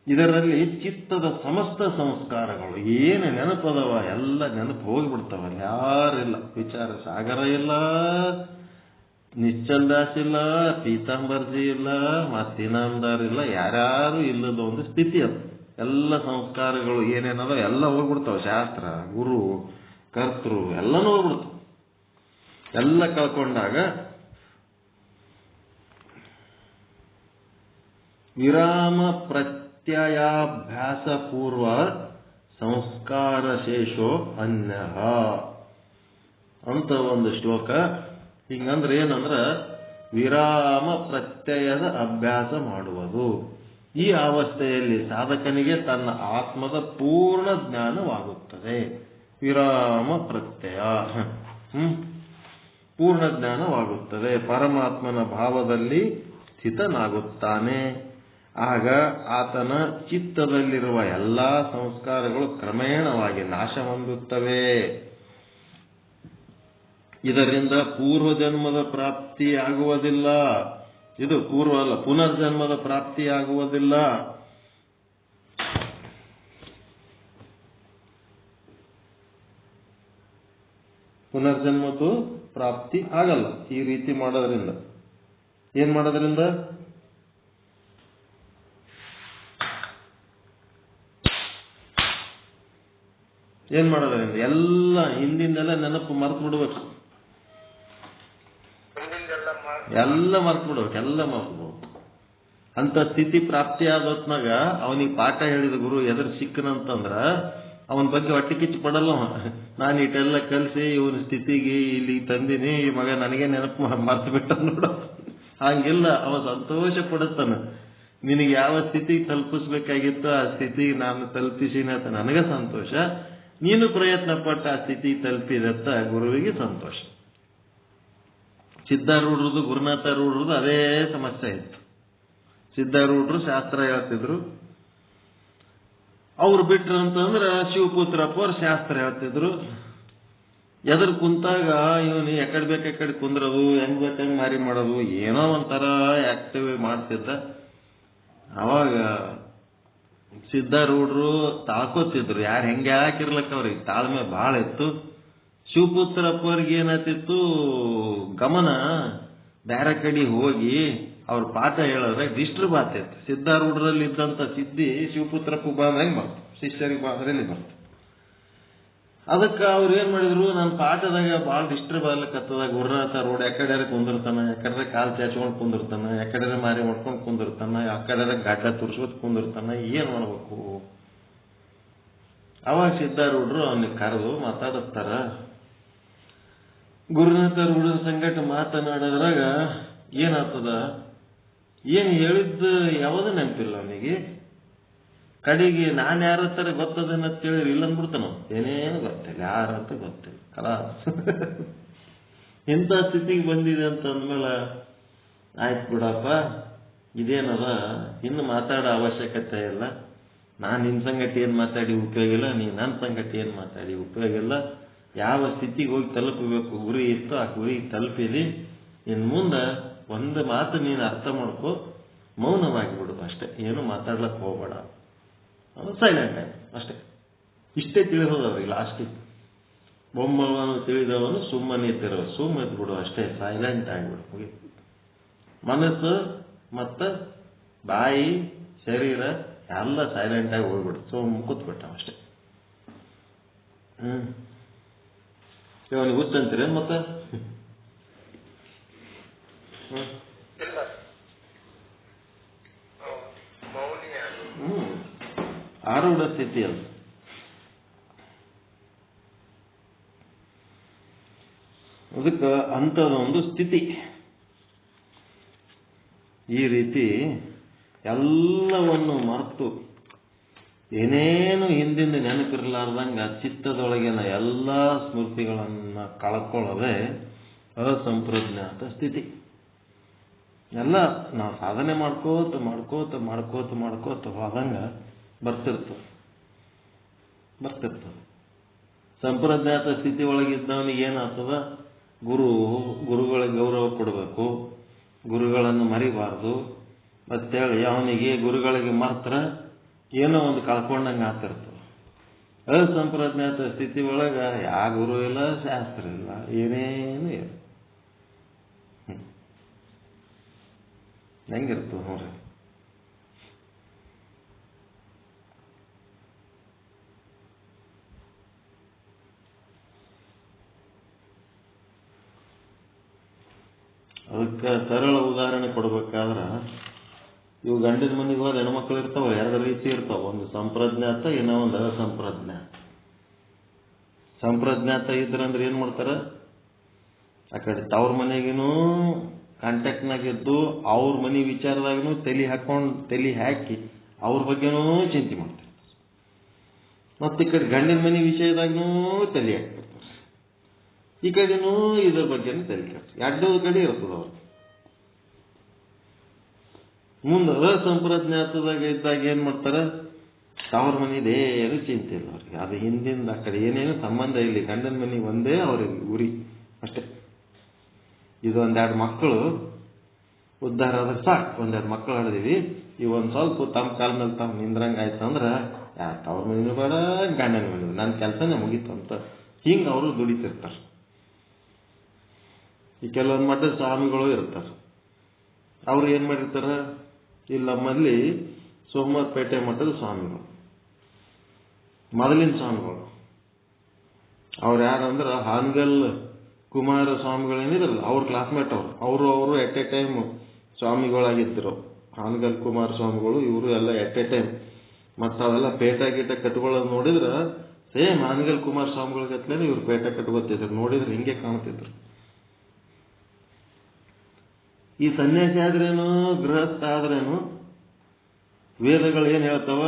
Speaker 3: ಇದರಲ್ಲಿ ಚಿತ್ತದ ಸಮಸ್ತ ಸಂಸ್ಕಾರಗಳು ಏನು ನೆನಪದವ ಎಲ್ಲ ನೆನಪು ಹೋಗಿಬಿಡ್ತಾವ. ಯಾರಿಲ್ಲ, ವಿಚಾರ ಸಾಗರ ಇಲ್ಲ, ನಿಶ್ಚಲ್ ದಾಸ್ ಇಲ್ಲ, ಪೀತಾಂಬರ್ಜಿ ಇಲ್ಲ, ಮತ್ತಿನಾಮದಾರ್ ಇಲ್ಲ, ಯಾರ್ಯಾರು ಇಲ್ಲದ ಒಂದು ಸ್ಥಿತಿ ಅದು. ಎಲ್ಲ ಸಂಸ್ಕಾರಗಳು ಏನೇನದ ಎಲ್ಲ ಹೋಗ್ಬಿಡ್ತಾವ. ಶಾಸ್ತ್ರ, ಗುರು, ಕರ್ತೃ ಎಲ್ಲನೂ ಹೋಗ್ಬಿಡ್ತಾವ. ಎಲ್ಲ ಕಳ್ಕೊಂಡಾಗ ವಿರಾಮ ಪ್ರತ್ಯಯಾಭ್ಯಾಸ ಪೂರ್ವ ಸಂಸ್ಕಾರ ಶೇಷೋ ಅನ್ಯಃ ಅಂತ ಒಂದು ಶ್ಲೋಕ. ಹಿಂಗಂದ್ರೆ ಏನಂದ್ರ ವಿರಾಮ ಪ್ರತ್ಯಯದ ಅಭ್ಯಾಸ ಮಾಡುವುದು. ಈ ಅವಸ್ಥೆಯಲ್ಲಿ ಸಾಧಕನಿಗೆ ತನ್ನ ಆತ್ಮದ ಪೂರ್ಣ ಜ್ಞಾನವಾಗುತ್ತದೆ. ವಿರಾಮ ಪ್ರತ್ಯಯ ಪೂರ್ಣ ಜ್ಞಾನವಾಗುತ್ತದೆ. ಪರಮಾತ್ಮನ ಭಾವದಲ್ಲಿ ಸ್ಥಿತನಾಗುತ್ತಾನೆ. ಆಗ ಆತನ ಚಿತ್ತದಲ್ಲಿರುವ ಎಲ್ಲಾ ಸಂಸ್ಕಾರಗಳು ಕ್ರಮೇಣವಾಗಿ ನಾಶ ಹೊಂದುತ್ತವೆ. ಇದರಿಂದ ಪೂರ್ವಜನ್ಮದ ಪ್ರಾಪ್ತಿಯಾಗುವುದಿಲ್ಲ. ಇದು ಪೂರ್ವ ಅಲ್ಲ, ಪುನರ್ಜನ್ಮದ ಪ್ರಾಪ್ತಿಯಾಗುವುದಿಲ್ಲ. ಪುನರ್ಜನ್ಮದ್ದು ಪ್ರಾಪ್ತಿ ಆಗಲ್ಲ ಈ ರೀತಿ ಮಾಡೋದ್ರಿಂದ. ಏನ್ ಮಾಡೋದ್ರಿಂದ? ಏನ್ ಮಾಡೋದ್ರಿಂದ? ಎಲ್ಲ ಹಿಂದಿಂದೆಲ್ಲ ನೆನಪು ಮರ್ತು ಬಿಡ್ಬೇಕು. ಎಲ್ಲ ಮರ್ತು ಬಿಡ್ಬೇಕು. ಎಲ್ಲ ಮರ್ತು ಬಿಡ್ಬೇಕು. ಅಂತ ಸ್ಥಿತಿ ಪ್ರಾಪ್ತಿ ಆದ ಹೊತ್ನಾಗ ಅವನಿಗೆ ಪಾಠ ಹೇಳಿದ ಗುರು ಎದುರು ಸಿಕ್ಕನಂತಂದ್ರ ಅವನ ಬಗ್ಗೆ ಹೊಟ್ಟೆ ಕಿಚ್ಚು ಪಡಲ್ಲ. ನಾನು ಇಟ್ಟೆಲ್ಲ ಕಲಿಸಿ ಇವನ ಸ್ಥಿತಿಗೆ ಇಲ್ಲಿ ತಂದಿನಿ, ಈ ಮಗ ನನಗೆ ನೆನಪು ಮರ್ತು ಬಿಟ್ಟ ನೋಡ. ಹಂಗಿಲ್ಲ, ಅವ ಸಂತೋಷ ಪಡುತ್ತಾನ. ನಿನಗೆ ಯಾವ ಸ್ಥಿತಿಗೆ ತಲುಪಿಸ್ಬೇಕಾಗಿತ್ತು ಆ ಸ್ಥಿತಿಗೆ ನಾನು ತಲುಪಿಸಿನ ಅಂತ ನನಗೆ ಸಂತೋಷ. ನೀನು ಪ್ರಯತ್ನ ಪಟ್ಟ ಆ ಸ್ಥಿತಿ ತಲುಪಿದತ್ತ ಗುರುವಿಗೆ ಸಂತೋಷ. ಸಿದ್ಧಾರೂಢರದು, ಗುರುನಾಥರೂಢರದು ಅದೇ ಸಮಸ್ಯೆ ಇತ್ತು. ಸಿದ್ಧಾರೂಢರು ಶಾಸ್ತ್ರ ಹೇಳ್ತಿದ್ರು. ಅವ್ರು ಬಿಟ್ರು ಅಂತಂದ್ರೆ ಶಿವಪುತ್ರಪ್ಪ ಅವ್ರು ಶಾಸ್ತ್ರ ಹೇಳ್ತಿದ್ರು. ಎದುರು ಕುಂತಾಗ ಇವನು ಎಕಡೆ ಬೇಕೆಕಡೆ ಕುಂದ್ರದು, ಹೆಂಗ್ ಬೇಕಂಗ್ ಮಾರಿ ಮಾಡೋದು, ಏನೋ ಒಂಥರ ಆಕ್ಟಿವ್ ಮಾಡ್ತಿದ್ದ. ಅವಾಗ ಸಿದ್ಧಾರೂಢರು ತಾಳ್ಕೋತಿದ್ರು. ಯಾರು ಹೆಂಗೆ ಹಾಕಿರ್ಲಕ್ಕ ಅವ್ರಿಗೆ ತಾಳ್ಮೆ ಬಹಳ ಇತ್ತು. ಶಿವಪುತ್ರಪ್ಪ ಅವ್ರಿಗೆ ಏನಾಗ್ತಿತ್ತು, ಗಮನ ಬೇರೆ ಕಡೆ ಹೋಗಿ ಅವ್ರ ಪಾಠ ಹೇಳಿದ್ರೆ ಡಿಸ್ಟರ್ಬ್ ಆಗ್ತಿತ್ತು. ಸಿದ್ಧಾರೂಢರಲ್ಲಿ ಇದ್ದಂತ ಸಿದ್ಧಿ ಶಿವಪುತ್ರಪ್ಪ ಬಂದ್ರೆ ಹೆಂಗ್ ಬರ್ತು, ಶಿಷ್ಯರಿಗೆ ಬಂದ್ರೆ ಎಲ್ಲಿ ಬರ್ತು. ಅದಕ್ಕೆ ಅವ್ರು ಏನ್ ಮಾಡಿದ್ರು, ನನ್ನ ಪಾಠದಾಗ ಭಾಳ ಡಿಸ್ಟರ್ಬ್ ಆಗ್ಲಿಕ್ಕತ್ತದ. ಗುರುನಾಥ ರೋಡ್ ಎಕಡೆ ಕುಂದಿರ್ತಾನ, ಎಕಡೆ ಕಾಲು ಚಾಚ್ಕೊಂಡು ಕುಂದಿರ್ತಾನ, ಎಕಡೆ ಮಾರಿ ಮಾಡ್ಕೊಂಡು ಕುಂದಿರ್ತಾನ, ಎಕಡೆ ಗಡ್ಡ ತುರ್ಸ್ಕೊತ್ ಕುಂದಿರ್ತಾನ, ಏನ್ ಮಾಡ್ಬೇಕು? ಅವಾಗ ಸಿದ್ಧಾರೂಢರು ಅವನಿಗೆ ಕರೆದು ಮಾತಾಡಿಸ್ತಾರ. ಗುರುನಾಥ ರೂಢರ ಸಂಗಟ ಮಾತನಾಡೋದ್ರಾಗ ಏನಾಗ್ತದ, ಏನು ಹೇಳಿದ್ದು ಯಾವುದು ನೆನಪಿಲ್ಲ ಅವನಿಗೆ. ಕಡೆಗೆ ನಾನು ಯಾರ ಹತ್ರ ಗೊತ್ತದನ್ನ ತಿಳಿರಿ ಇಲ್ಲ ಅಂದ್ಬಿಡ್ತಾನ. ಏನೇನು ಗೊತ್ತಿಲ್ಲ, ಯಾರಂತ ಗೊತ್ತಿಲ್ಲ. ಇಂಥ ಸ್ಥಿತಿಗೆ ಬಂದಿದೆ ಅಂತ ಅಂದ್ಮೇಲೆ ಆಯ್ತು ಬಿಡಪ್ಪ, ಇದೇನದ, ಇನ್ನು ಮಾತಾಡೋ ಅವಶ್ಯಕತೆ ಇಲ್ಲ. ನಾನು ನಿನ್ನ ಸಂಗತಿ ಏನು ಮಾತಾಡಿ ಉಪಯೋಗ ಇಲ್ಲ, ನೀ ನನ್ನ ಸಂಗತಿ ಏನು ಮಾತಾಡಿ ಉಪಯೋಗ ಇಲ್ಲ. ಯಾವ ಸ್ಥಿತಿಗೆ ಹೋಗಿ ತಲುಪಬೇಕು ಗುರಿ ಇತ್ತು ಆ ಗುರಿ ತಲುಪಿದಿ. ಇನ್ನು ಮುಂದೆ ಒಂದು ಮಾತು ನೀನು ಅರ್ಥ ಮಾಡ್ಕೋ, ಮೌನವಾಗಿ ಬಿಡು ಅಷ್ಟೇ, ಏನು ಮಾತಾಡ್ಲಕ್ಕೆ ಹೋಗ್ಬೇಡ, ಸೈಲೆಂಟ್ ಆಗಿ ಅಷ್ಟೇ. ಇಷ್ಟೇ ತಿಳಿಸೋದವ್ರಿಗೆ ಲಾಸ್ಟಿಗೆ. ಬೊಮ್ಮವನು ತಿಳಿದವನು ಸುಮ್ಮನಿದ್ದಿರೋ, ಸುಮ್ಮನಿದ್ದು ಬಿಡು ಅಷ್ಟೇ, ಸೈಲೆಂಟ್ ಆಗಿಬಿಡು. ಮುಗಿ ಮನಸ್ಸು ಮತ್ತು ಬಾಯಿ ಶರೀರ ಎಲ್ಲ ಸೈಲೆಂಟ್ ಆಗಿ ಹೋಗ್ಬಿಡು, ಕೂತ್ಬಿಟ್ಟ ಅಷ್ಟೇ. ಇವನಿಗೆ ಗೊತ್ತಂತೀರ ಮತ್ತೆ ಆರೂಢ ಸ್ಥಿತಿ ಅದು. ಅದಕ್ಕೆ ಅಂಥದೊಂದು ಸ್ಥಿತಿ. ಈ ರೀತಿ ಎಲ್ಲವನ್ನು ಮರೆತು ಏನೇನು ಹಿಂದಿಂದ ನೆನಪಿರಲಾರ್ದಂಗ ಚಿತ್ತದೊಳಗಿನ ಎಲ್ಲ ಸ್ಮೃತಿಗಳನ್ನು ಕಳ್ಕೊಳ್ಳೋದೇ ಅಸಂಪ್ರಜ್ಞಾತ ಸ್ಥಿತಿ. ಎಲ್ಲ ನಾವು ಸಾಧನೆ ಮಾಡ್ಕೋತ ಹೋದಂಗ ಬರ್ತಿರ್ತದೆ. ಸಂಪ್ರಜ್ಞಾತ ಸ್ಥಿತಿ ಒಳಗಿದ್ದವನಿಗೆ ಏನಾಗ್ತದ, ಗುರುಗಳಿಗೆ ಗೌರವ ಕೊಡಬೇಕು, ಗುರುಗಳನ್ನು ಮರಿಬಾರ್ದು ಮತ್ತೇಳಿ ಅವನಿಗೆ ಗುರುಗಳಿಗೆ ಮಾತ್ರ ಏನೋ ಒಂದು ಕಳ್ಕೊಂಡಂಗೆ ಆಗ್ತಿರ್ತದೆ. ಅಸಂಪ್ರಜ್ಞಾತ ಸ್ಥಿತಿ ಒಳಗ ಯಾವ ಗುರು ಇಲ್ಲ, ಶಾಸ್ತ್ರ ಇಲ್ಲ, ಏನೇನು ಇಲ್ಲ. ಹೆಂಗಿರ್ತದೆ ನೋಡ್ರಿ. ಅದಕ್ಕೆ ಸರಳ ಉದಾಹರಣೆ ಕೊಡ್ಬೇಕಾದ್ರೆ, ಇವು ಗಂಡಿನ ಮನೆಗೆ ಹೋದ ಹೆಣ್ಮಕ್ಳು ಇರ್ತಾವ, ಎರಡು ರೀತಿ ಇರ್ತಾವ. ಒಂದು ಸಂಪ್ರಜ್ಞಾತ, ಇನ್ನೂ ಒಂದು ಅಸಂಪ್ರಜ್ಞಾತ. ಸಂಪ್ರಜ್ಞಾತ ಇದ್ರಂದ್ರೆ ಏನ್ ಮಾಡ್ತಾರ, ಆ ಕಡೆ ತವ್ರ ಮನೆಗಿನೂ ಕಾಂಟ್ಯಾಕ್ಟ್ನಾಗಿದ್ದು ಅವ್ರ ಮನೆ ವಿಚಾರದಾಗೂ ತಲೆ ಹಾಕಿ ಅವ್ರ ಬಗ್ಗೆನೂ ಚಿಂತೆ ಮಾಡ್ತಾರೆ. ಮತ್ತೆ ಈ ಕಡೆ ಗಂಡಿನ ಮನೆ ವಿಷಯದಾಗೂ ತಲೆ ಹಾಕ್ತಾರೆ. ಈ ಕಡೆನೂ ಇದ್ರ ಬಗ್ಗೆನೂ ತಲೆ ಹಾಕ್ತಾರೆ. ಎರಡೂ ಕಡೆ ಇರ್ತದ ಅವ್ರು. ಮುಂದೆ ಅಸಂಪ್ರಜ್ಞಾತದಾಗ ಇದ್ದಾಗ ಏನ್ ಮಾಡ್ತಾರ, ತವ್ರ ಮನೆದೇನು ಚಿಂತೆ ಇಲ್ಲ ಅವ್ರಿಗೆ. ಅದು ಹಿಂದಿಂದ ಆ ಕಡೆ ಏನೇನು ಸಂಬಂಧ ಇಲ್ಲಿ. ಗಂಡನ ಮನೆಗೆ ಒಂದೇ ಅವ್ರಿಗೆ ಗುರಿ ಅಷ್ಟೇ. ಇದು ಒಂದೆರಡು ಮಕ್ಕಳು ಉದ್ಧಾರ ಆದ್ರೆ ಸಾಕು, ಒಂದೆರಡು ಮಕ್ಕಳು ಆಡಿದೀವಿ, ಇವು ಒಂದು ಸ್ವಲ್ಪ ತಮ್ಮ ಕಾಲ ಮೇಲೆ ತಾವು ನಿಂದ್ರಂಗೆ ಆಯ್ತು ಅಂದ್ರೆ ತವ್ರ ಮನೆಯೂ ಬೇಡ, ಗಂಡನ ಮನೆ, ನನ್ನ ಕೆಲಸನೇ ಮುಗೀತು ಅಂತ ಹಿಂಗೆ ಅವರು ದುಡಿತಿರ್ತಾರೆ. ಈ ಕೆಲವೊಂದು ಮಠದ ಸ್ವಾಮಿಗಳು ಇರ್ತಾರೆ. ಅವ್ರು ಏನು ಮಾಡಿರ್ತಾರ, ಇಲ್ಲಿ ನಮ್ಮಲ್ಲಿ ಸೋಮವಾರಪೇಟೆ ಮಠದ ಸ್ವಾಮಿಗಳು, ಮೊದಲಿನ ಸ್ವಾಮಿಗಳು, ಅವ್ರು ಯಾರಂದ್ರೆ ಹಾನಗಲ್ ಕುಮಾರ ಸ್ವಾಮಿಗಳೇನಿರಲ್ಲ, ಅವ್ರ ಕ್ಲಾಸ್ಮೇಟ್ ಅವರು ಎಟ್ ಎ ಟೈಮ್ ಸ್ವಾಮಿಗಳಾಗಿದ್ದರು. ಹಾನಗಲ್ ಕುಮಾರ ಸ್ವಾಮಿಗಳು ಇವರು ಎಲ್ಲ ಎಟ್ ಎ ಟೈಮ್. ಮತ್ತು ಅವೆಲ್ಲ ಪೇಟ ಗೀಟ ಕಟ್ಕೊಳ್ಳೋದು ನೋಡಿದ್ರೆ ಸೇಮ್ ಹಾನಗಲ್ ಕುಮಾರ ಸ್ವಾಮಿಗಳ ಗತ್ಲೇನೆ ಇವ್ರು ಪೇಟ ಕಟ್ಕೋತಿದ್ರು. ನೋಡಿದ್ರೆ ಹಿಂಗೆ ಕಾಣ್ತಿದ್ರು. ಈ ಸನ್ಯಾಸಿ ಆದ್ರೇನು, ಗೃಹಸ್ಥ ಆದ್ರೇನು, ವೇದಗಳು ಏನು ಹೇಳ್ತಾವ,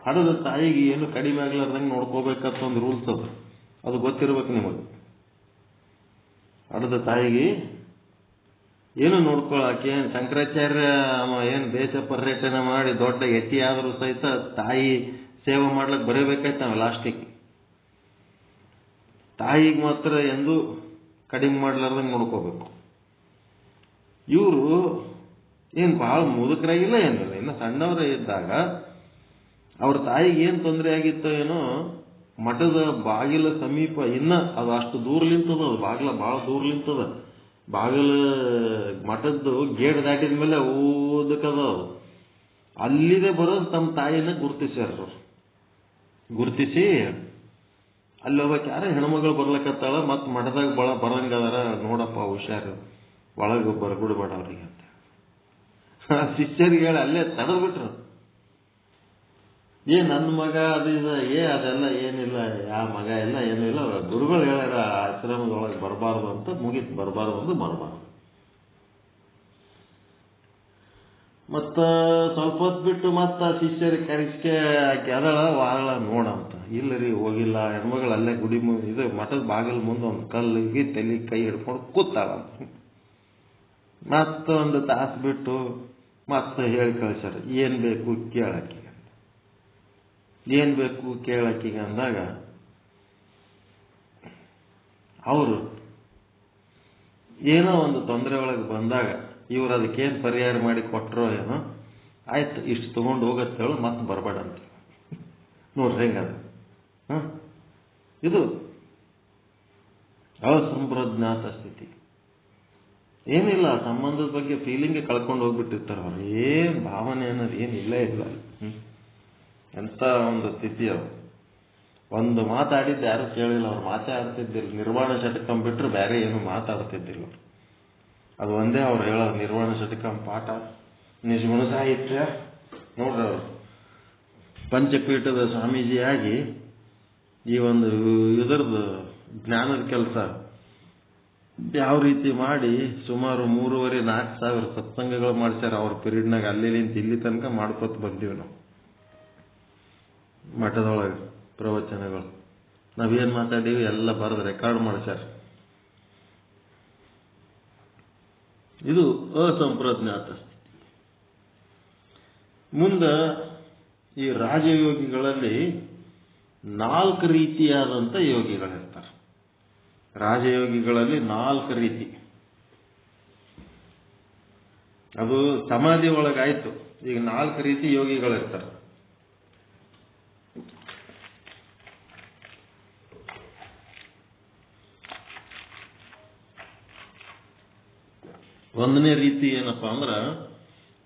Speaker 3: ಹಡದ ತಾಯಿಗೆ ಏನು ಕಡಿಮೆ ಆಗ್ಲಾರ್ದಂಗೆ ನೋಡ್ಕೋಬೇಕಂತ ಒಂದು ರೂಲ್ಸ್ ಅದ. ಅದು ಗೊತ್ತಿರ್ಬೇಕು ನಿಮಗೆ. ಹಡದ ತಾಯಿಗೆ ಏನು ನೋಡ್ಕೊಳಕ್ಕೆ, ಶಂಕರಾಚಾರ್ಯ ಏನು ದೇಶ ಪರ್ಯಟನೆ ಮಾಡಿ ದೊಡ್ಡ ಯತಿ ಆದರೂ ಸಹಿತ ತಾಯಿ ಸೇವೆ ಮಾಡ್ಲಿಕ್ಕೆ ಬರೀಬೇಕಾಯ್ತಾವ ಲಾಸ್ಟಿಗೆ. ತಾಯಿಗೆ ಮಾತ್ರ ಎಂದು ಕಡಿಮೆ ಮಾಡ್ಲಾರ್ದಂಗೆ ನೋಡ್ಕೋಬೇಕು. ಇವರು ಏನು ಬಹಳ ಮುದುಕರಾಗಿಲ್ಲ, ಏನಿಲ್ಲ, ಇನ್ನು ಸಣ್ಣವರೇ ಇದ್ದಾಗ ಅವ್ರ ತಾಯಿಗೆ ಏನು ತೊಂದರೆ ಆಗಿತ್ತೋ ಏನೋ, ಮಠದ ಬಾಗಿಲ ಸಮೀಪ ಇನ್ನ ಅದು ಅಷ್ಟು ದೂರ್ಲಿಂತದ, ಅದು ಬಾಗಿಲ ಭಾಳ ದೂರ್ಲಿಂತದ. ಬಾಗಿಲ ಮಠದ್ದು ಗೇಟ್ ದಾಟಿದ ಮೇಲೆ ಓದಕ್ಕದ. ಅಲ್ಲಿದೆ ಬರೋದು ತಮ್ಮ ತಾಯಿನ ಗುರುತಿಸ್ಯಾರ. ಗುರುತಿಸಿ ಅಲ್ಲಿ ಹೋಗ್ಬೇಕು, ಯಾರ ಹೆಣ್ಮಗಳು ಬರ್ಲಕತ್ತಾಳ, ಮತ್ತು ಮಠದಾಗ ಬರಂಗದಾರ, ನೋಡಪ್ಪ ಹುಷಾರು, ಒಳಗೆ ಬರ್ಬಿಡ್ಬೇಡ ಅವ್ರಿಗೆ ಅಂತ ಶಿಷ್ಯರಿಗೆ ಹೇಳಿ ಅಲ್ಲೇ ತಡೆದ್ಬಿಟ್ರು. ನನ್ನ ಮಗ ಅದು ಅದೆಲ್ಲ ಏನಿಲ್ಲ, ಯಾವ ಮಗ ಎಲ್ಲ ಏನೂ ಇಲ್ಲ, ಗುರುಗಳು ಹೇಳ್ಯಾರ ಆಶ್ರಮದೊಳಗೆ ಬರಬಾರ್ದು ಅಂತ, ಮುಗೀತು. ಬರಬಾರ್ದು ಅಂದ್ರೆ ಬರಬಾರ್ದು. ಮತ್ತ ಸ್ವಲ್ಪ ಹೊತ್ತು ಬಿಟ್ಟು ಮತ್ತ ಶಿಷ್ಯರಿಗೆ ಕರೆಸ್ಕೆ ಆಕೆ ಅದಳ ವಾಳ ನೋಡಂತ. ಇಲ್ಲ ರೀ ಹೋಗಿಲ್ಲ, ಹೆಣ್ಮಗಳು ಅಲ್ಲೇ ಗುಡಿ ಇದು ಮಠದ ಬಾಗಿಲು ಮುಂದೆ ಒಂದು ಕಲ್ಲಿಗೆ ತಲೆ ಕೈ ಹಿಡ್ಕೊಂಡು ಕೂತಾಳ. ಮತ್ತೊಂದು ತಾಸು ಬಿಟ್ಟು ಮತ್ತೆ ಹೇಳಿ ಕಳಿಸ್ಯಾರ, ಏನ್ ಬೇಕು ಕೇಳಕ್ಕೆ. ಏನ್ ಬೇಕು ಕೇಳಕ್ಕೀಗ ಅಂದಾಗ ಅವರು ಏನೋ ಒಂದು ತೊಂದರೆ ಒಳಗೆ ಬಂದಾಗ ಇವ್ರು ಅದಕ್ಕೇನು ಪರಿಹಾರ ಮಾಡಿ ಕೊಟ್ಟರೋ ಏನೋ, ಆಯ್ತು ಇಷ್ಟು ತಗೊಂಡು ಹೋಗತ್ತೇಳು, ಮತ್ತೆ ಬರಬೇಡ ಅಂತ. ನೋಡ್ರಿ ಹೆಂಗದ. ಇದು ಅಸಂಪ್ರಜ್ಞಾತ ಸ್ಥಿತಿ. ಏನಿಲ್ಲ, ಸಂಬಂಧದ ಬಗ್ಗೆ ಫೀಲಿಂಗ್ ಕಳ್ಕೊಂಡು ಹೋಗ್ಬಿಟ್ಟಿರ್ತಾರೆ ಅವ್ರು. ಏನ್ ಭಾವನೆ ಅನ್ನೋದು ಏನು ಇಲ್ಲೇ ಇಲ್ಲ. ಎಂತ ಒಂದು ಸ್ಥಿತಿ ಅವ್ರು. ಒಂದು ಮಾತಾಡಿದ್ದು ಯಾರು ಕೇಳಿಲ್ಲ, ಅವ್ರು ಮಾತಾಡ್ತಿದ್ದಿಲ್ಲ. ನಿರ್ವಾಣ ಷಟ್ಕಂ ಬಿಟ್ಟರೆ ಬೇರೆ ಏನು ಮಾತಾಡ್ತಿದ್ದಿಲ್ಲ. ಅದು ಒಂದೇ ಅವ್ರು ಹೇಳೋದು, ನಿರ್ವಾಣ ಷಟ್ಕಂ ಪಾಠ, ನಿಜಗುಣ ಸಾಹಿತ್ಯ. ನೋಡ್ರಿ ಅವರು ಪಂಚಪೀಠದ ಸ್ವಾಮೀಜಿಯಾಗಿ ಈ ಒಂದು ಇದರದ್ದು ಜ್ಞಾನದ ಕೆಲಸ ಯಾವ ರೀತಿ ಮಾಡಿ ಸುಮಾರು 3,500-4,000 ಸತ್ಸಂಗಗಳು ಮಾಡ್ಸ್ಯಾರ ಅವ್ರ ಪೀರಿಯಡ್ನಾಗ. ಅಲ್ಲಿ ಇಲ್ಲಿ ತನಕ ಮಾಡ್ಕೊತ ಬಂದೀವಿ ನಾವು. ಮಠದೊಳಗೆ ಪ್ರವಚನಗಳು ನಾವೇನು ಮಾತಾಡೀವಿ ಎಲ್ಲ ಬರೆದು ರೆಕಾರ್ಡ್ ಮಾಡ್ಸ್ಯಾರ. ಇದು ಅಸಂಪ್ರಜ್ಞಾತ ಸ್ಥಿತಿ. ಮುಂದೆ ಈ ರಾಜಯೋಗಿಗಳಲ್ಲಿ 4 ರೀತಿಯಾದಂಥ ಯೋಗಿಗಳಿರ್ತಾರೆ. ರಾಜಯೋಗಿಗಳಲ್ಲಿ 4 ರೀತಿ. ಅದು ಸಮಾಧಿ ಒಳಗಾಯ್ತು. ಈಗ 4 ರೀತಿ ಯೋಗಿಗಳಿರ್ತಾರೆ. ಒಂದನೇ ರೀತಿ ಏನಪ್ಪಾ ಅಂದ್ರ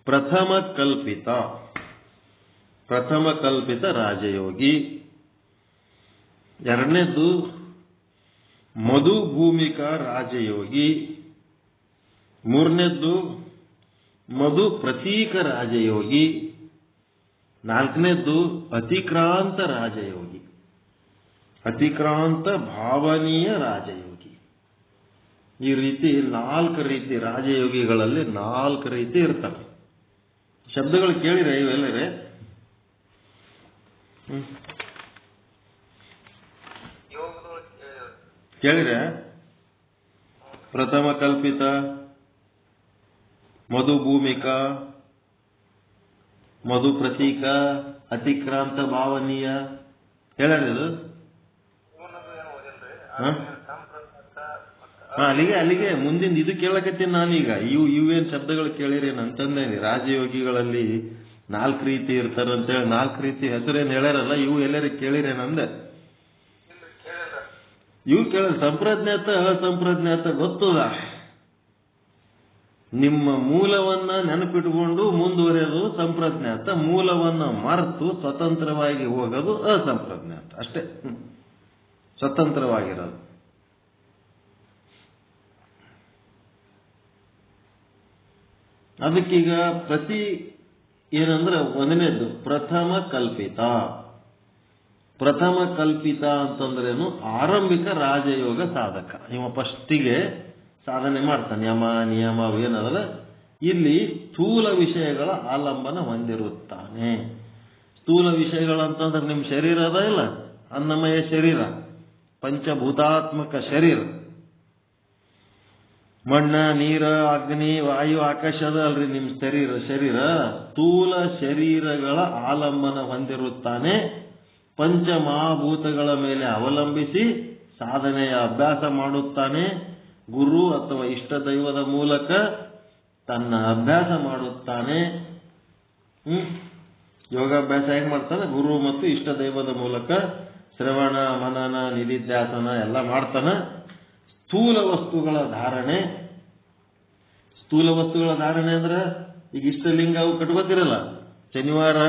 Speaker 3: ಪ್ರಥಮ ಕಲ್ಪಿತ ರಾಜಯೋಗಿ. ಎರಡನೇದ್ದು ಮಧುಭೂಮಿಕಾ ರಾಜಯೋಗಿ. ಮೂರನೇದ್ದು ಮಧು ಪ್ರತೀಕ ರಾಜಯೋಗಿ. 4ನೇದ್ದು ಅತಿಕ್ರಾಂತ ರಾಜಯೋಗಿ, ಅತಿಕ್ರಾಂತ ಭಾವನೀಯ ರಾಜಯೋಗಿ. ಈ ರೀತಿ 4 ರೀತಿ ರಾಜಯೋಗಿಗಳಲ್ಲಿ 4 ರೀತಿ ಇರ್ತವೆ. ಶಬ್ದಗಳು ಕೇಳಿರೆ ಇವೆಲ್ಲರೇ? ಕೇಳಿರೆ? ಪ್ರಥಮ ಕಲ್ಪಿತ, ಮಧುಭೂಮಿಕ, ಮಧು ಪ್ರತೀಕ, ಅತಿಕ್ರಾಂತ ಭಾವನೀಯ ಹೇಳಿದ್ರು. ಅಲ್ಲಿಗೆ ಮುಂದಿನ ಇದು ಕೇಳಕತ್ತೀನಿ ನಾನೀಗ. ಇವೇನ್ ಶಬ್ದಗಳು ಕೇಳಿರೇನು ಅಂತಂದೇನಿ. ರಾಜಯೋಗಿಗಳಲ್ಲಿ 4 ರೀತಿ ಇರ್ತಾರಂತೇಳಿ 4 ರೀತಿ ಹೆಸರೇನು ಹೇಳ್ಯಾರಲ್ಲ, ಇವು ಎಲ್ಲರೂ ಕೇಳಿರೇನಂದೆ? ಇವು ಕೇಳ ಸಂಪ್ರಜ್ಞಾತ ಅಸಂಪ್ರಜ್ಞಾತ ಗೊತ್ತದ. ನಿಮ್ಮ ಮೂಲವನ್ನ ನೆನಪಿಟ್ಕೊಂಡು ಮುಂದುವರೆಯೋದು ಸಂಪ್ರಜ್ಞಾತ, ಮೂಲವನ್ನ ಮರೆತು ಸ್ವತಂತ್ರವಾಗಿ ಹೋಗೋದು ಅಸಂಪ್ರಜ್ಞಾತ. ಅಷ್ಟೇ, ಸ್ವತಂತ್ರವಾಗಿರೋದು. ಅದಕ್ಕೀಗ ಏನಂದ್ರೆ ಒಂದನೇದ್ದು ಪ್ರಥಮ ಕಲ್ಪಿತ ಅಂತಂದ್ರೇನು? ಆರಂಭಿಕ ರಾಜಯೋಗ ಸಾಧಕ. ಇವ ಫಸ್ಟಿಗೆ ಸಾಧನೆ ಮಾಡ್ತಾನೆ, ಯಮ ನಿಯಮ ಏನದಲ್ಲ. ಇಲ್ಲಿ ಸ್ಥೂಲ ವಿಷಯಗಳ ಆಲಂಬನ ಹೊಂದಿರುತ್ತಾನೆ. ಸ್ಥೂಲ ವಿಷಯಗಳಂತಂದ್ರೆ ನಿಮ್ಮ ಶರೀರ ಅದ ಇಲ್ಲ, ಅನ್ನಮಯ ಶರೀರ, ಪಂಚಭೂತಾತ್ಮಕ ಶರೀರ, ಮಣ್ಣ, ನೀರ, ಅಗ್ನಿ, ವಾಯು, ಆಕಾಶ ಅದ ಅಲ್ರಿ ನಿಮ್ಮ ಶರೀರ. ಸ್ಥೂಲ ಶರೀರಗಳ ಆಲಂಬನ ಹೊಂದಿರುತ್ತಾನೆ. ಪಂಚಮಹಾಭೂತಗಳ ಮೇಲೆ ಅವಲಂಬಿಸಿ ಸಾಧನೆಯ ಅಭ್ಯಾಸ ಮಾಡುತ್ತಾನೆ. ಗುರು ಅಥವಾ ಇಷ್ಟ ದೈವದ ಮೂಲಕ ತನ್ನ ಅಭ್ಯಾಸ ಮಾಡುತ್ತಾನೆ. ಯೋಗಾಭ್ಯಾಸ ಹೇಗೆ ಮಾಡ್ತಾನೆ? ಗುರು ಮತ್ತು ಇಷ್ಟ ದೈವದ ಮೂಲಕ ಶ್ರವಣ, ಮನನ, ನಿಧಿಧ್ಯಾಸನ ಎಲ್ಲ ಮಾಡ್ತಾನೆ. ಸ್ಥೂಲ ವಸ್ತುಗಳ ಧಾರಣೆ ಅಂದ್ರೆ ಈಗ ಇಷ್ಟಲಿಂಗ ಅವು ಕಟ್ಕೋತಿರಲ್ಲ, ಶನಿವಾರ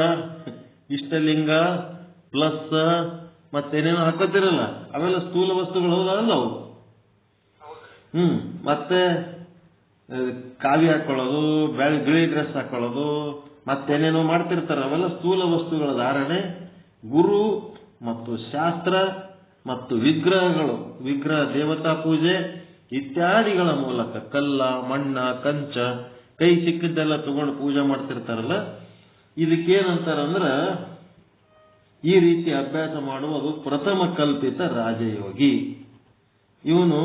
Speaker 3: ಇಷ್ಟಲಿಂಗ ಪ್ಲಸ್ ಮತ್ತೇನೇನೋ ಹಾಕೋತಿರಲ್ಲ, ಅವೆಲ್ಲ ಸ್ಥೂಲ ವಸ್ತುಗಳು ಹೌದಲ್ಲ ಅವು. ಮತ್ತೆ ಕಾವಿ ಹಾಕೊಳ್ಳೋದು, ಬಿಳಿ ಡ್ರೆಸ್ ಹಾಕೊಳ್ಳೋದು, ಮತ್ತೇನೇನೋ ಮಾಡ್ತಿರ್ತಾರೆ, ಅವೆಲ್ಲ ಸ್ಥೂಲ ವಸ್ತುಗಳ ಧಾರಣೆ. ಗುರು ಮತ್ತು ಶಾಸ್ತ್ರ ಮತ್ತು ವಿಗ್ರಹ ದೇವತಾ ಪೂಜೆ ಇತ್ಯಾದಿಗಳ ಮೂಲಕ ಕಲ್ಲ, ಮಣ್ಣ, ಕಂಚ, ಕೈ ಸಿಕ್ಕಿದ್ದೆಲ್ಲ ತಗೊಂಡು ಪೂಜೆ ಮಾಡ್ತಿರ್ತಾರಲ್ಲ, ಇದಕ್ಕೇನಂತಾರಂದ್ರ ಈ ರೀತಿ ಅಭ್ಯಾಸ ಮಾಡುವುದು ಪ್ರಥಮ ಕಲ್ಪಿತ ರಾಜಯೋಗಿ. ಇವನು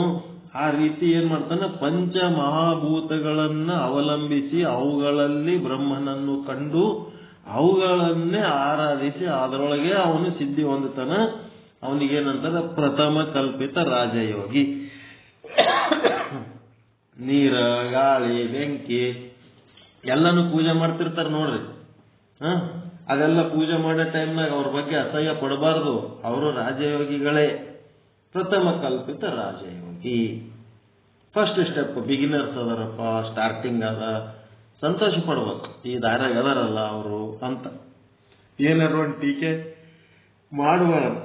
Speaker 3: ಆ ರೀತಿ ಏನ್ ಮಾಡ್ತಾನೆ? ಪಂಚ ಮಹಾಭೂತಗಳನ್ನ ಅವಲಂಬಿಸಿ ಅವುಗಳಲ್ಲಿ ಬ್ರಹ್ಮನನ್ನು ಕಂಡು ಅವುಗಳನ್ನೇ ಆರಾಧಿಸಿ ಅದರೊಳಗೆ ಅವನು ಸಿದ್ಧಿ ಹೊಂದುತ್ತಾನೆ. ಅವನಿಗೇನಂತಾರೆ? ಪ್ರಥಮ ಕಲ್ಪಿತ ರಾಜಯೋಗಿ. ನೀರ, ಗಾಳಿ, ಬೆಂಕಿ ಎಲ್ಲಾನು ಪೂಜೆ ಮಾಡ್ತಿರ್ತಾರೆ ನೋಡ್ರಿ. ಅದೆಲ್ಲ ಪೂಜೆ ಮಾಡೋ ಟೈಮ್ನಾಗ ಅವ್ರ ಬಗ್ಗೆ ಅಸಹ್ಯ ಪಡಬಾರ್ದು. ಅವರು ರಾಜಯೋಗಿಗಳೇ, ಪ್ರಥಮ ಕಲ್ಪಿತ ರಾಜಯೋಗಿ. ಫಸ್ಟ್ ಸ್ಟೆಪ್ ಬಿಗಿನರ್ಸ್ ಅದರಪ್ಪ, ಸ್ಟಾರ್ಟಿಂಗ್ ಅದ, ಸಂತೋಷ ಪಡ್ಬೇಕು, ಈ ದಾರ್ಯಾಗ ಅದಾರಲ್ಲ ಅವರು ಅಂತ. ಏನಾರು ಒಂದು ಟೀಕೆ ಮಾಡಬಾರ್ದು.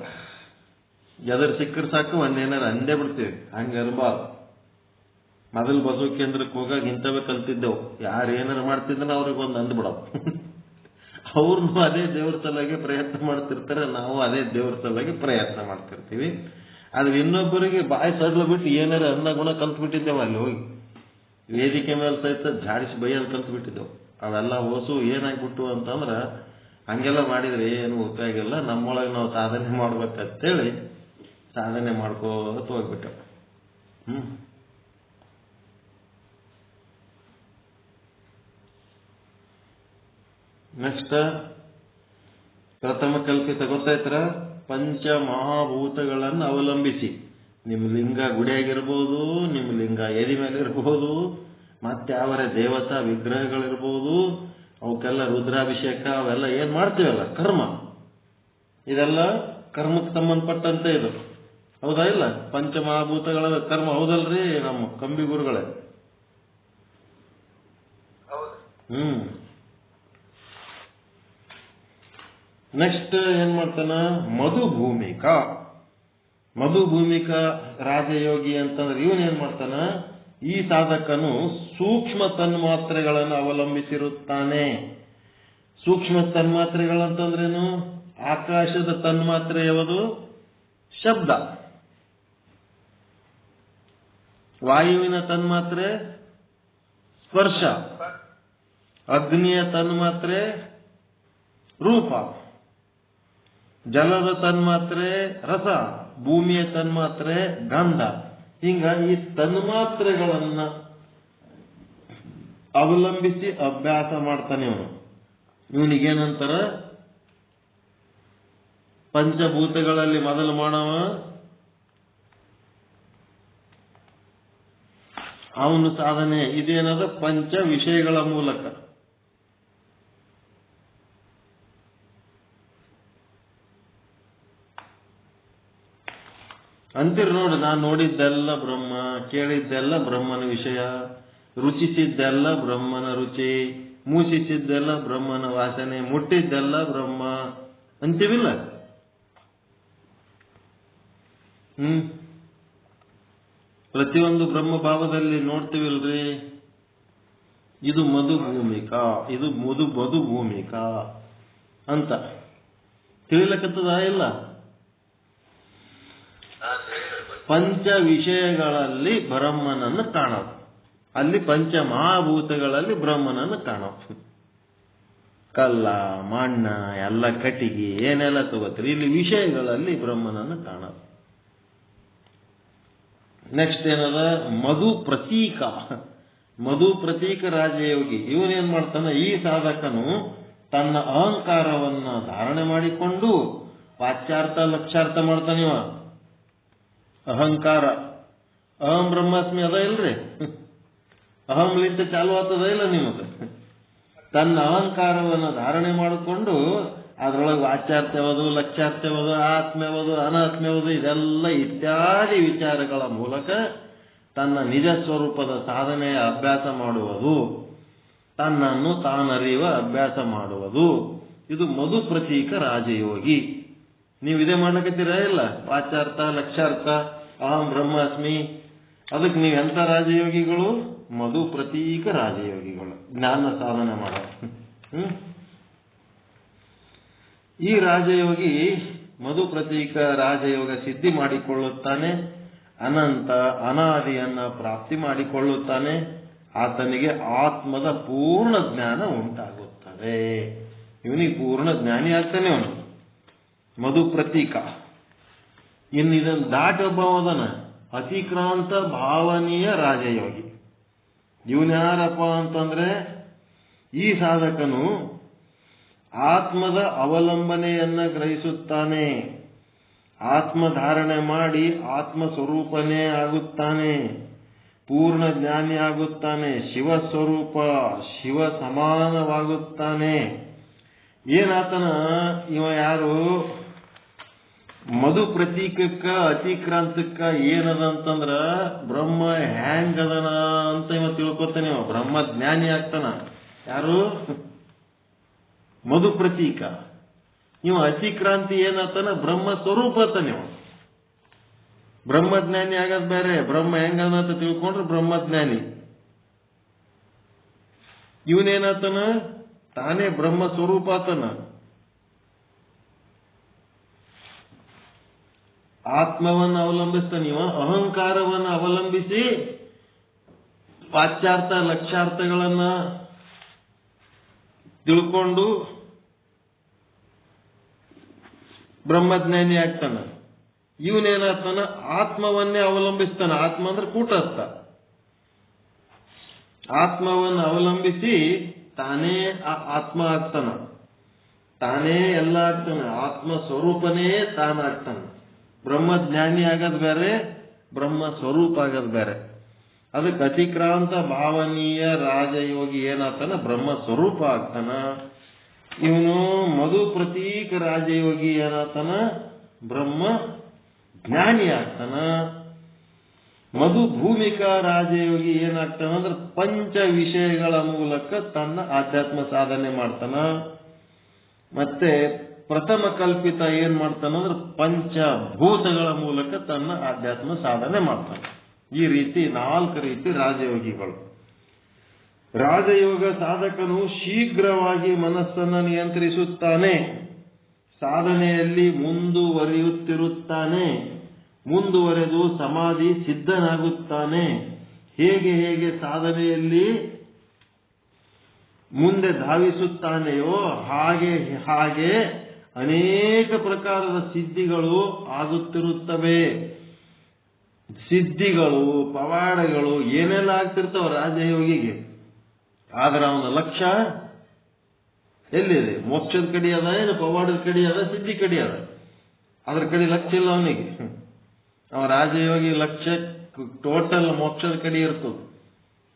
Speaker 3: ಎದ್ರ ಸಿಕ್ಕರ್ ಸಾಕು ಒಂದೇನಾರು ಅಂದೇ ಬಿಡ್ತೀವಿ, ಹಂಗೆ ಇರಬಾರ್ದು. ಮೊದಲು ಬಸವ ಕೇಂದ್ರಕ್ಕೆ ಹೋಗಾಗ ಇಂಥವೇ ಕಲ್ತಿದ್ದೆವು. ಯಾರು ಏನಾರು ಮಾಡ್ತಿದ್ರೆ ಅವ್ರಿಗೊಂದು ಅಂದ್ಬಿಡೋದು. ಅವ್ರನ್ನೂ ಅದೇ ದೇವ್ರ ಸಲುವಾಗಿ ಪ್ರಯತ್ನ ಮಾಡ್ತಿರ್ತಾರೆ, ನಾವು ಅದೇ ದೇವ್ರ ಸಲುವಾಗಿ ಪ್ರಯತ್ನ ಮಾಡ್ತಿರ್ತೀವಿ. ಆದ್ರೆ ಇನ್ನೊಬ್ಬರಿಗೆ ಬಾಯಿ ಸಡ್ಲ ಬಿಟ್ಟು ಏನಾರ ಅನ್ನ ಗುಣ ಕಲ್ತ್ಬಿಟ್ಟಿದ್ದೇವೆ. ಅಲ್ಲಿ ಹೋಗಿ ವೇದಿಕೆ ಮೇಲೆ ಸಹಿತ ಜಾಡಿಸಿ ಬೈಯೋದು ಕಲ್ತ್ಬಿಟ್ಟಿದ್ದೆವು. ಅವೆಲ್ಲ ಹೊಸು ಏನಾಗ್ಬಿಟ್ಟು ಅಂತಂದ್ರೆ ಹಂಗೆಲ್ಲ ಮಾಡಿದ್ರೆ ಏನು ಉಪಯೋಗ ಇಲ್ಲ, ನಮ್ಮೊಳಗೆ ನಾವು ಸಾಧನೆ ಮಾಡ್ಬೇಕಂತೇಳಿ ಸಾಧನೆ ಮಾಡ್ಕೋತ ಹೋಗ್ಬಿಟ್ಟು. ನೆಕ್ಸ್ಟ್ ಪ್ರಥಮ ಕಲ್ಪಿತ ಗೊತ್ತಾಯ್ತರ? ಪಂಚ ಮಹಾಭೂತಗಳನ್ನು ಅವಲಂಬಿಸಿ. ನಿಮ್ಮ ಲಿಂಗ ಗುಡಿಯಾಗಿರ್ಬೋದು, ನಿಮ್ಮ ಲಿಂಗ ಎದಿ ಮೇಲೆ ಇರ್ಬೋದು, ಮತ್ತೆ ಅವರ ದೇವತಾ ವಿಗ್ರಹಗಳಿರ್ಬೋದು, ಅವಕ್ಕೆಲ್ಲ ರುದ್ರಾಭಿಷೇಕ ಅವೆಲ್ಲ ಏನ್ ಮಾಡ್ತೀವಲ್ಲ ಕರ್ಮ, ಇದೆಲ್ಲ ಕರ್ಮಕ್ಕೆ ಸಂಬಂಧಪಟ್ಟಂತೆ ಇದು. ಹೌದಾ ಇಲ್ಲ? ಪಂಚಮಹಾಭೂತಗಳ ಕರ್ಮ ಹೌದಲ್ರಿ ನಮ್ಮ ಕಂಬಿ ಗುರುಗಳೇ? ನೆಕ್ಸ್ಟ್ ಏನ್ ಮಾಡ್ತಾನ? ಮಧುಭೂಮಿಕ ರಾಜಯೋಗಿ ಅಂತಂದ್ರೆ ಇವನ್ ಏನ್ ಮಾಡ್ತಾನ? ಈ ಸಾಧಕನು ಸೂಕ್ಷ್ಮ ತನ್ಮಾತ್ರೆಗಳನ್ನು ಅವಲಂಬಿಸಿರುತ್ತಾನೆ. ಸೂಕ್ಷ್ಮ ತನ್ಮಾತ್ರೆಗಳಂತಂದ್ರೇನು? ಆಕಾಶದ ತನ್ಮಾತ್ರೆ ಯಾವುದು? ಶಬ್ದ. ವಾಯುವಿನ ತನ್ಮಾತ್ರೆ ಸ್ಪರ್ಶ. ಅಗ್ನಿಯ ತನ್ಮಾತ್ರೆ ರೂಪ. ಜಲದ ತನ್ಮಾತ್ರೆ ರಸ. ಭೂಮಿಯ ತನ್ಮಾತ್ರೆ ಗಂಧ. ಹಿಂಗ ಈ ತನ್ಮಾತ್ರೆಗಳನ್ನ ಅವಲಂಬಿಸಿ ಅಭ್ಯಾಸ ಮಾಡ್ತಾನೆ ಇವನು. ಇವನಿಗೇನಂತಾರ? ಪಂಚಭೂತಗಳಲ್ಲಿ ಮೊದಲು ಮಾಡವ ಅವನು ಸಾಧನೆ ಇದೇನದ? ಪಂಚ ವಿಷಯಗಳ ಮೂಲಕ. ಅಂತೀರ್ ನೋಡಿ, ನಾನು ನೋಡಿದ್ದೆಲ್ಲ ಬ್ರಹ್ಮ, ಕೇಳಿದ್ದೆಲ್ಲ ಬ್ರಹ್ಮನ ವಿಷಯ, ರುಚಿಸಿದ್ದೆಲ್ಲ ಬ್ರಹ್ಮನ ರುಚಿ, ಮೂಸಿಸಿದ್ದೆಲ್ಲ ಬ್ರಹ್ಮನ ವಾಸನೆ, ಮುಟ್ಟಿದ್ದೆಲ್ಲ ಬ್ರಹ್ಮ ಅಂತೀವಿಲ್ಲ? ಪ್ರತಿಯೊಂದು ಬ್ರಹ್ಮ ಭಾವದಲ್ಲಿ ನೋಡ್ತೀವಿಲ್ರಿ. ಇದು ಮಧುಭೂಮಿಕ, ಇದು ಮಧುಭೂಮಿಕ ಅಂತ ತಿಳಿಲಕ್ಕತ್ತದ ಇಲ್ಲ? ಪಂಚ ವಿಷಯಗಳಲ್ಲಿ ಬ್ರಹ್ಮನನ್ನು ಕಾಣೋದು, ಅಲ್ಲಿ ಪಂಚ ಮಹಾಭೂತಗಳಲ್ಲಿ ಬ್ರಹ್ಮನನ್ನು ಕಾಣೋದು. ಕಲ್ಲ ಮಣ್ಣ ಎಲ್ಲ ಕಟ್ಟಿಗೆ ಏನೆಲ್ಲ ತಗೋತೀರಿ, ಇಲ್ಲಿ ವಿಷಯಗಳಲ್ಲಿ ಬ್ರಹ್ಮನನ್ನು ಕಾಣೋದು. ನೆಕ್ಸ್ಟ್ ಏನದ? ಮಧು ಪ್ರತೀಕ ರಾಜಯೋಗಿ. ಇವನೇನ್ ಮಾಡ್ತಾನೆ? ಈ ಸಾಧಕನು ತನ್ನ ಅಹಂಕಾರವನ್ನ ಧಾರಣೆ ಮಾಡಿಕೊಂಡು ವಾಚ್ಯಾರ್ಥ ಲಕ್ಷ್ಯಾರ್ಥ ಮಾಡ್ತಾನೆ. ಇವ ಅಹಂಕಾರ, ಅಹಂ ಬ್ರಹ್ಮಾಸ್ಮಿ ಅದ ಇಲ್ರಿ? ಅಹಂಲಿಂದ ಚಾಲು ಆಗ್ತದ ಇಲ್ಲ ನಿಮಗೆ? ತನ್ನ ಅಹಂಕಾರವನ್ನು ಧಾರಣೆ ಮಾಡಿಕೊಂಡು ಅದರೊಳಗೆ ವಾಚ್ಯಾರ್ಥ ಯಾವುದು, ಲಕ್ಷ್ಯಾರ್ಥ ಯಾವುದು, ಆತ್ಮ ಯಾವುದು, ಅನಾತ್ಮ ಯಾವುದು, ಇದೆಲ್ಲ ಇತ್ಯಾದಿ ವಿಚಾರಗಳ ಮೂಲಕ ತನ್ನ ನಿಜ ಸ್ವರೂಪದ ಸಾಧನೆಯ ಅಭ್ಯಾಸ ಮಾಡುವುದು, ತನ್ನನ್ನು ತಾನರಿಯುವ ಅಭ್ಯಾಸ ಮಾಡುವುದು. ಇದು ಮಧು ಪ್ರತೀಕ ರಾಜಯೋಗಿ. ನೀವು ಇದೇ ಮಾಡ್ಲಕತ್ತೀರಾ ಇಲ್ಲ? ವಾಚ್ಯಾರ್ಥ ಲಕ್ಷ್ಯಾರ್ಥ ಅಹಂ ಬ್ರಹ್ಮಾಸ್ಮಿ. ಅದಕ್ಕೆ ನೀವು ಎಂಥ ರಾಜಯೋಗಿಗಳು? ಮಧು ಪ್ರತೀಕ ರಾಜಯೋಗಿಗಳು, ಜ್ಞಾನ ಸಾಧನೆ ಮಾಡೋದು. ಈ ರಾಜಯೋಗಿ ಮಧು ಪ್ರತೀಕ ರಾಜಯೋಗ ಸಿದ್ಧಿ ಮಾಡಿಕೊಳ್ಳುತ್ತಾನೆ, ಅನಂತ ಅನಾದಿಯನ್ನ ಪ್ರಾಪ್ತಿ ಮಾಡಿಕೊಳ್ಳುತ್ತಾನೆ. ಆತನಿಗೆ ಆತ್ಮದ ಪೂರ್ಣ ಜ್ಞಾನ ಉಂಟಾಗುತ್ತದೆ. ಇವನಿಗೆ ಪೂರ್ಣ ಜ್ಞಾನಿ ಆಗ್ತಾನೆ ಅವನು, ಮಧು ಪ್ರತೀಕ. ಇನ್ನು ಇದನ್ನು ದಾಟೊಬ್ಬವದನ ಅತಿಕ್ರಾಂತ ಭಾವನೀಯ ರಾಜಯೋಗಿ. ಇವನ್ಯಾರಪ್ಪ ಅಂತಂದ್ರೆ, ಈ ಸಾಧಕನು ಆತ್ಮದ ಅವಲಂಬನೆಯನ್ನ ಗ್ರಹಿಸುತ್ತಾನೆ, ಆತ್ಮಧಾರಣೆ ಮಾಡಿ ಆತ್ಮ ಸ್ವರೂಪನೇ ಆಗುತ್ತಾನೆ, ಪೂರ್ಣ ಜ್ಞಾನಿ ಆಗುತ್ತಾನೆ, ಶಿವ ಸ್ವರೂಪ ಶಿವ ಸಮಾನವಾಗುತ್ತಾನೆ. ಏನಾತನ ಇವ ಯಾರು? ಮಧು ಪ್ರತೀಕಕ್ಕ ಅತಿಕ್ರಾಂತಕ್ಕ ಏನದಂತಂದ್ರ ಬ್ರಹ್ಮ ಹ್ಯಾಂಗದನ ಅಂತ ಇವ ತಿಳ್ಕೊತಾನೆ. ಇವ ಬ್ರಹ್ಮ ಜ್ಞಾನಿ ಆಗ್ತಾನ. ಯಾರು? ಮಧು ಪ್ರತೀಕ. ಇವ ಅತಿಕ್ರಾಂತಿ ಏನಾತನ? ಬ್ರಹ್ಮ ಸ್ವರೂಪ ಆತಾನೆ. ಇವ ಬ್ರಹ್ಮಜ್ಞಾನಿ ಆಗದ್ ಬೇರೆ, ಬ್ರಹ್ಮ ಹೆಂಗದ ತಿಳ್ಕೊಂಡ್ರೆ ಬ್ರಹ್ಮಜ್ಞಾನಿ. ಇವನೇನಾತನ? ತಾನೇ ಬ್ರಹ್ಮ ಸ್ವರೂಪ ಆತನ. ಆತ್ಮವನ್ನು ಅವಲಂಬಿಸ್ತಾನೆ. ಇವ ಅಹಂಕಾರವನ್ನು ಅವಲಂಬಿಸಿ ಪಾಶ್ಚಾರ್ಥ ಲಕ್ಷ್ಯಾರ್ಥಗಳನ್ನ ತಿಳ್ಕೊಂಡು ಬ್ರಹ್ಮಜ್ಞಾನಿ ಆಗ್ತಾನ. ಇವನೇನಾಗ್ತಾನ, ಆತ್ಮವನ್ನೇ ಅವಲಂಬಿಸ್ತಾನ. ಆತ್ಮ ಅಂದ್ರೆ ಕೂಟಸ್ಥ. ಆತ್ಮವನ್ನು ಅವಲಂಬಿಸಿ ತಾನೇ ಆತ್ಮ ಆಗ್ತಾನ, ತಾನೇ ಎಲ್ಲ ಆಗ್ತಾನೆ. ಆತ್ಮ ಸ್ವರೂಪನೇ ತಾನಾಗ್ತಾನೆ. ಬ್ರಹ್ಮಜ್ಞಾನಿ ಆಗೋದು ಬೇರೆ, ಬ್ರಹ್ಮ ಸ್ವರೂಪ ಆಗೋದು ಬೇರೆ. ಅದಕ್ಕೆ ಅತಿಕ್ರಾಂತ ಭಾವನೀಯ ರಾಜಯೋಗಿ ಏನಾಗ್ತಾನ, ಬ್ರಹ್ಮ ಸ್ವರೂಪ ಆಗ್ತಾನ. ಇವನು ಮಧು ಪ್ರತೀಕ ರಾಜಯೋಗಿ ಏನಾಗ್ತಾನ, ಬ್ರಹ್ಮ ಜ್ಞಾನಿ ಆಗ್ತಾನ. ಮಧು ಭೂಮಿಕಾ ರಾಜಯೋಗಿ ಏನಾಗ್ತಾನ ಅಂದ್ರೆ ಪಂಚ ವಿಷಯಗಳ ಮೂಲಕ ತನ್ನ ಆಧ್ಯಾತ್ಮ ಸಾಧನೆ ಮಾಡ್ತಾನ. ಮತ್ತೆ ಪ್ರಥಮ ಕಲ್ಪಿತ ಏನ್ ಮಾಡ್ತಾನಂದ್ರೆ ಪಂಚಭೂತಗಳ ಮೂಲಕ ತನ್ನ ಆಧ್ಯಾತ್ಮ ಸಾಧನೆ ಮಾಡ್ತಾನೆ. ಈ ರೀತಿ 4 ರೀತಿ ರಾಜಯೋಗಿಗಳು. ರಾಜಯೋಗ ಸಾಧಕನು ಶೀಘ್ರವಾಗಿ ಮನಸ್ಸನ್ನು ನಿಯಂತ್ರಿಸುತ್ತಾನೆ, ಸಾಧನೆಯಲ್ಲಿ ಮುಂದುವರಿಯುತ್ತಿರುತ್ತಾನೆ, ಮುಂದುವರೆದು ಸಮಾಧಿ ಸಿದ್ಧನಾಗುತ್ತಾನೆ. ಹೇಗೆ ಸಾಧನೆಯಲ್ಲಿ ಮುಂದೆ ಧಾವಿಸುತ್ತಾನೆಯೋ ಹಾಗೆ ಅನೇಕ ಪ್ರಕಾರದ ಸಿದ್ಧಿಗಳು ಆಗುತ್ತಿರುತ್ತವೆ. ಸಿದ್ಧಿಗಳು, ಪವಾಡಗಳು ಏನೆಲ್ಲ ಆಗ್ತಿರ್ತಾವ ರಾಜಯೋಗಿಗೆ. ಆದ್ರೆ ಅವನ ಲಕ್ಷ್ಯ ಎಲ್ಲಿದೆ? ಮೋಕ್ಷದ ಕಡೆ ಅದ, ಏನು ಪವಾಡದ ಕಡೆ ಅದ, ಸಿದ್ಧಿ ಕಡೆ ಅದ? ಅದ್ರ ಕಡೆ ಲಕ್ಷ್ಯ ಇಲ್ಲ ಅವನಿಗೆ. ಅವ ರಾಜಯೋಗಿ ಲಕ್ಷ್ಯ ಟೋಟಲ್ ಮೋಕ್ಷದ ಕಡೆ ಇರ್ತದೆ.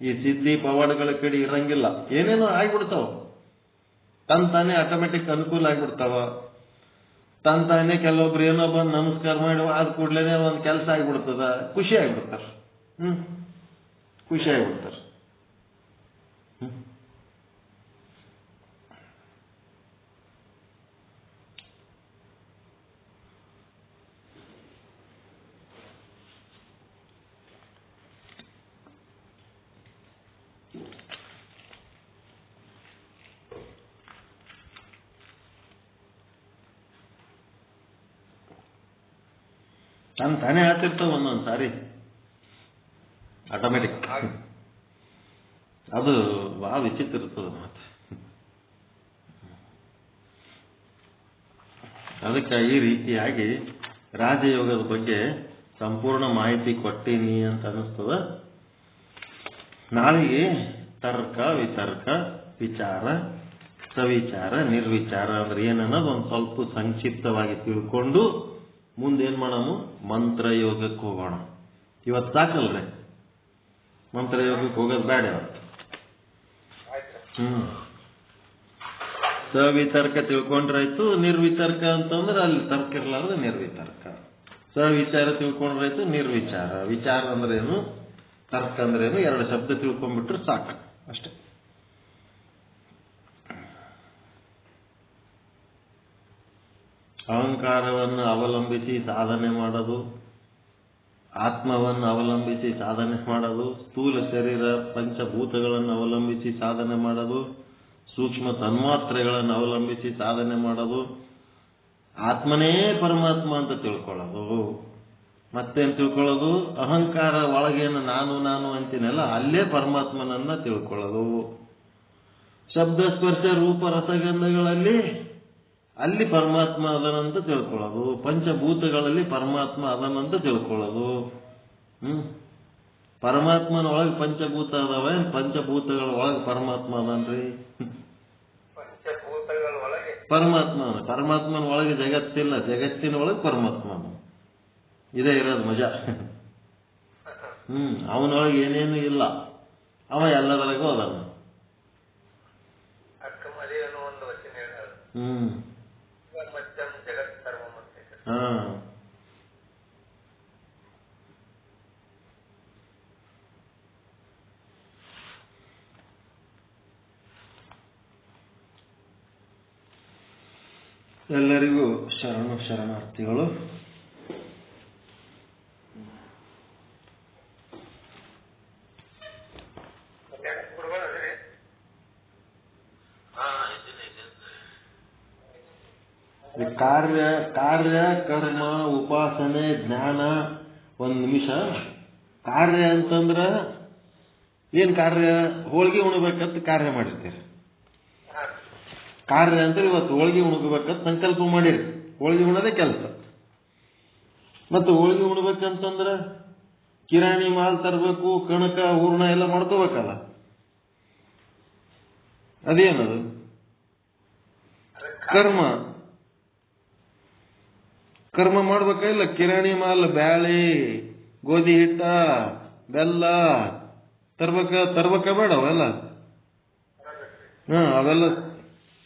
Speaker 3: ಈ ಸಿದ್ಧಿ ಪವಾಡಗಳ ಕಡೆ ಇರಂಗಿಲ್ಲ. ಏನೇನೋ ಆಗ್ಬಿಡ್ತಾವ, ತಾನೇ ಆಟೋಮೆಟಿಕ್ ಅನುಕೂಲ ಆಗ್ಬಿಡ್ತಾವ. ತಾನೇ ಕೆಲವೊಬ್ರು ಏನೋ ಬಂದು ನಮಸ್ಕಾರ ಮಾಡಿ ಆದ ಕೂಡ್ಲೇನೆ ಒಂದು ಕೆಲಸ ಆಗ್ಬಿಡ್ತದ, ಖುಷಿ ಆಗ್ಬಿಡ್ತಾರ. ಖುಷಿ ಆಗ್ಬಿಡ್ತಾರ. ತಾನೇ ಆಗ್ತಿರ್ತಾವ ಒಂದೊಂದು ಸಾರಿ ಆಟೋಮೆಟಿಕ್. ಅದು ಬಹಳ ವಿಚಿತ್ರ ಇರ್ತದ ಮಾತು. ಅದಕ್ಕೆ ಈ ರೀತಿಯಾಗಿ ರಾಜಯೋಗದ ಬಗ್ಗೆ ಸಂಪೂರ್ಣ ಮಾಹಿತಿ ಕೊಟ್ಟೀನಿ ಅಂತ ಅನಿಸ್ತದ. ನಾಳೆಗೆ ತರ್ಕ, ವಿತರ್ಕ, ವಿಚಾರ, ಸವಿಚಾರ, ನಿರ್ವಿಚಾರ ಅಂದ್ರೆ ಏನನ್ನೋದು ಒಂದು ಸ್ವಲ್ಪ ಸಂಕ್ಷಿಪ್ತವಾಗಿ ತಿಳ್ಕೊಂಡು ಮುಂದೇನ್ ಮಾಡೋಣ, ಮಂತ್ರಯೋಗಕ್ಕೆ ಹೋಗೋಣ. ಇವತ್ತು ಸಾಕಲ್ರಿ, ಮಂತ್ರಯೋಗಕ್ಕೆ ಹೋಗೋದು ಬೇಡ ಇವತ್ತು. ಸವಿತರ್ಕ ತಿಳ್ಕೊಂಡ್ರಾಯ್ತು. ನಿರ್ವಿತರ್ಕ ಅಂತಂದ್ರೆ ಅಲ್ಲಿ ತರ್ಕ ಇರ್ಲಾರ್ದು ನಿರ್ವಿತರ್ಕ. ಸವಿಚಾರ ತಿಳ್ಕೊಂಡ್ರಾಯ್ತು, ನಿರ್ವಿಚಾರ. ವಿಚಾರ ಅಂದ್ರೇನು, ತರ್ಕ ಅಂದ್ರೇನು, 2 ಶಬ್ದ ತಿಳ್ಕೊಂಡ್ಬಿಟ್ರೆ ಸಾಕು, ಅಷ್ಟೇ. ಅಹಂಕಾರವನ್ನು ಅವಲಂಬಿಸಿ ಸಾಧನೆ ಮಾಡೋದು, ಆತ್ಮವನ್ನು ಅವಲಂಬಿಸಿ ಸಾಧನೆ ಮಾಡೋದು, ಸ್ಥೂಲ ಶರೀರ ಪಂಚಭೂತಗಳನ್ನು ಅವಲಂಬಿಸಿ ಸಾಧನೆ ಮಾಡೋದು, ಸೂಕ್ಷ್ಮ ತನ್ಮಾತ್ರೆಗಳನ್ನು ಅವಲಂಬಿಸಿ ಸಾಧನೆ ಮಾಡೋದು, ಆತ್ಮನೇ ಪರಮಾತ್ಮ ಅಂತ ತಿಳ್ಕೊಳ್ಳೋದು. ಮತ್ತೇನು ತಿಳ್ಕೊಳ್ಳೋದು? ಅಹಂಕಾರ ಒಳಗೇನು ನಾನು ಅಂತೀನಲ್ಲ, ಅಲ್ಲೇ ಪರಮಾತ್ಮನನ್ನ ತಿಳ್ಕೊಳ್ಳೋದು. ಶಬ್ದ ಸ್ಪರ್ಶ ರೂಪ ರಸಗಂಧಗಳಲ್ಲಿ ಅಲ್ಲಿ ಪರಮಾತ್ಮ ಅದನಂತ ತಿಳ್ಕೊಳ್ಳೋದು. ಪಂಚಭೂತಗಳಲ್ಲಿ ಪರಮಾತ್ಮ ಅದನಂತ ತಿಳ್ಕೊಳ್ಳೋದು. ಪರಮಾತ್ಮನ ಒಳಗೆ ಪಂಚಭೂತ ಅದಾವ, ಪಂಚಭೂತಗಳ ಒಳಗೆ ಪರಮಾತ್ಮ ಅದನ್ರಿ?
Speaker 2: ಪಂಚಭೂತಗಳ ಒಳಗೆ
Speaker 3: ಪರಮಾತ್ಮ. ಪರಮಾತ್ಮನ ಒಳಗೆ ಜಗತ್ತಿಲ್ಲ, ಜಗತ್ತಿನ ಒಳಗೆ ಪರಮಾತ್ಮ. ಇದೇ ಇರೋದು ಮಜಾ. ಅವನೊಳಗೆ ಏನೇನು ಇಲ್ಲ, ಅವ ಎಲ್ಲದರಗೂ ಅದಾನ.
Speaker 2: ಒಂದು ವಚನ ಹೇಳೋದು, ಜಗತ್ ಸರ್ವ
Speaker 3: ಎಲ್ಲರಿಗೂ ಶರಣಾರ್ಥಿಗಳು. ಕಾರ್ಯ ಕರ್ಮ ಉಪಾಸನೆ ಜ್ಞಾನ. 1 ನಿಮಿಷ. ಕಾರ್ಯ ಅಂತಂದ್ರ ಏನ್ ಕಾರ್ಯ? ಹೋಳಿಗೆ ಉಣಬೇಕಂತ ಕಾರ್ಯ ಮಾಡಿರ್ತೀರಿ. ಕಾರ್ಯ ಅಂದ್ರೆ ಇವತ್ತು ಹೋಳಿಗೆ ಉಣಬೇಕಂತ ಸಂಕಲ್ಪ ಮಾಡಿರಿ, ಹೋಳಿಗೆ ಉಣೋದೇ ಕೆಲಸ. ಮತ್ತು ಹೋಳಿಗೆ ಉಣ್ಬೇಕಂತಂದ್ರೆ ಕಿರಾಣಿ ಮಾಲ್ ತರಬೇಕು, ಕಣಕ ಹೂರ್ಣ ಎಲ್ಲ ಮಾಡ್ಕೋಬೇಕಲ್ಲ. ಅದೇನದು ಕರ್ಮ. ಕರ್ಮ ಮಾಡ್ಬೇಕ ಇಲ್ಲ? ಕಿರಾಣಿ ಮಾಲ್ ಬ್ಯಾಳಿ, ಗೋಧಿ ಹಿಟ್ಟ, ಬೆಲ್ಲ ತರ್ಬೇಕ ಬೇಡ ಅವೆಲ್ಲ? ಅವೆಲ್ಲ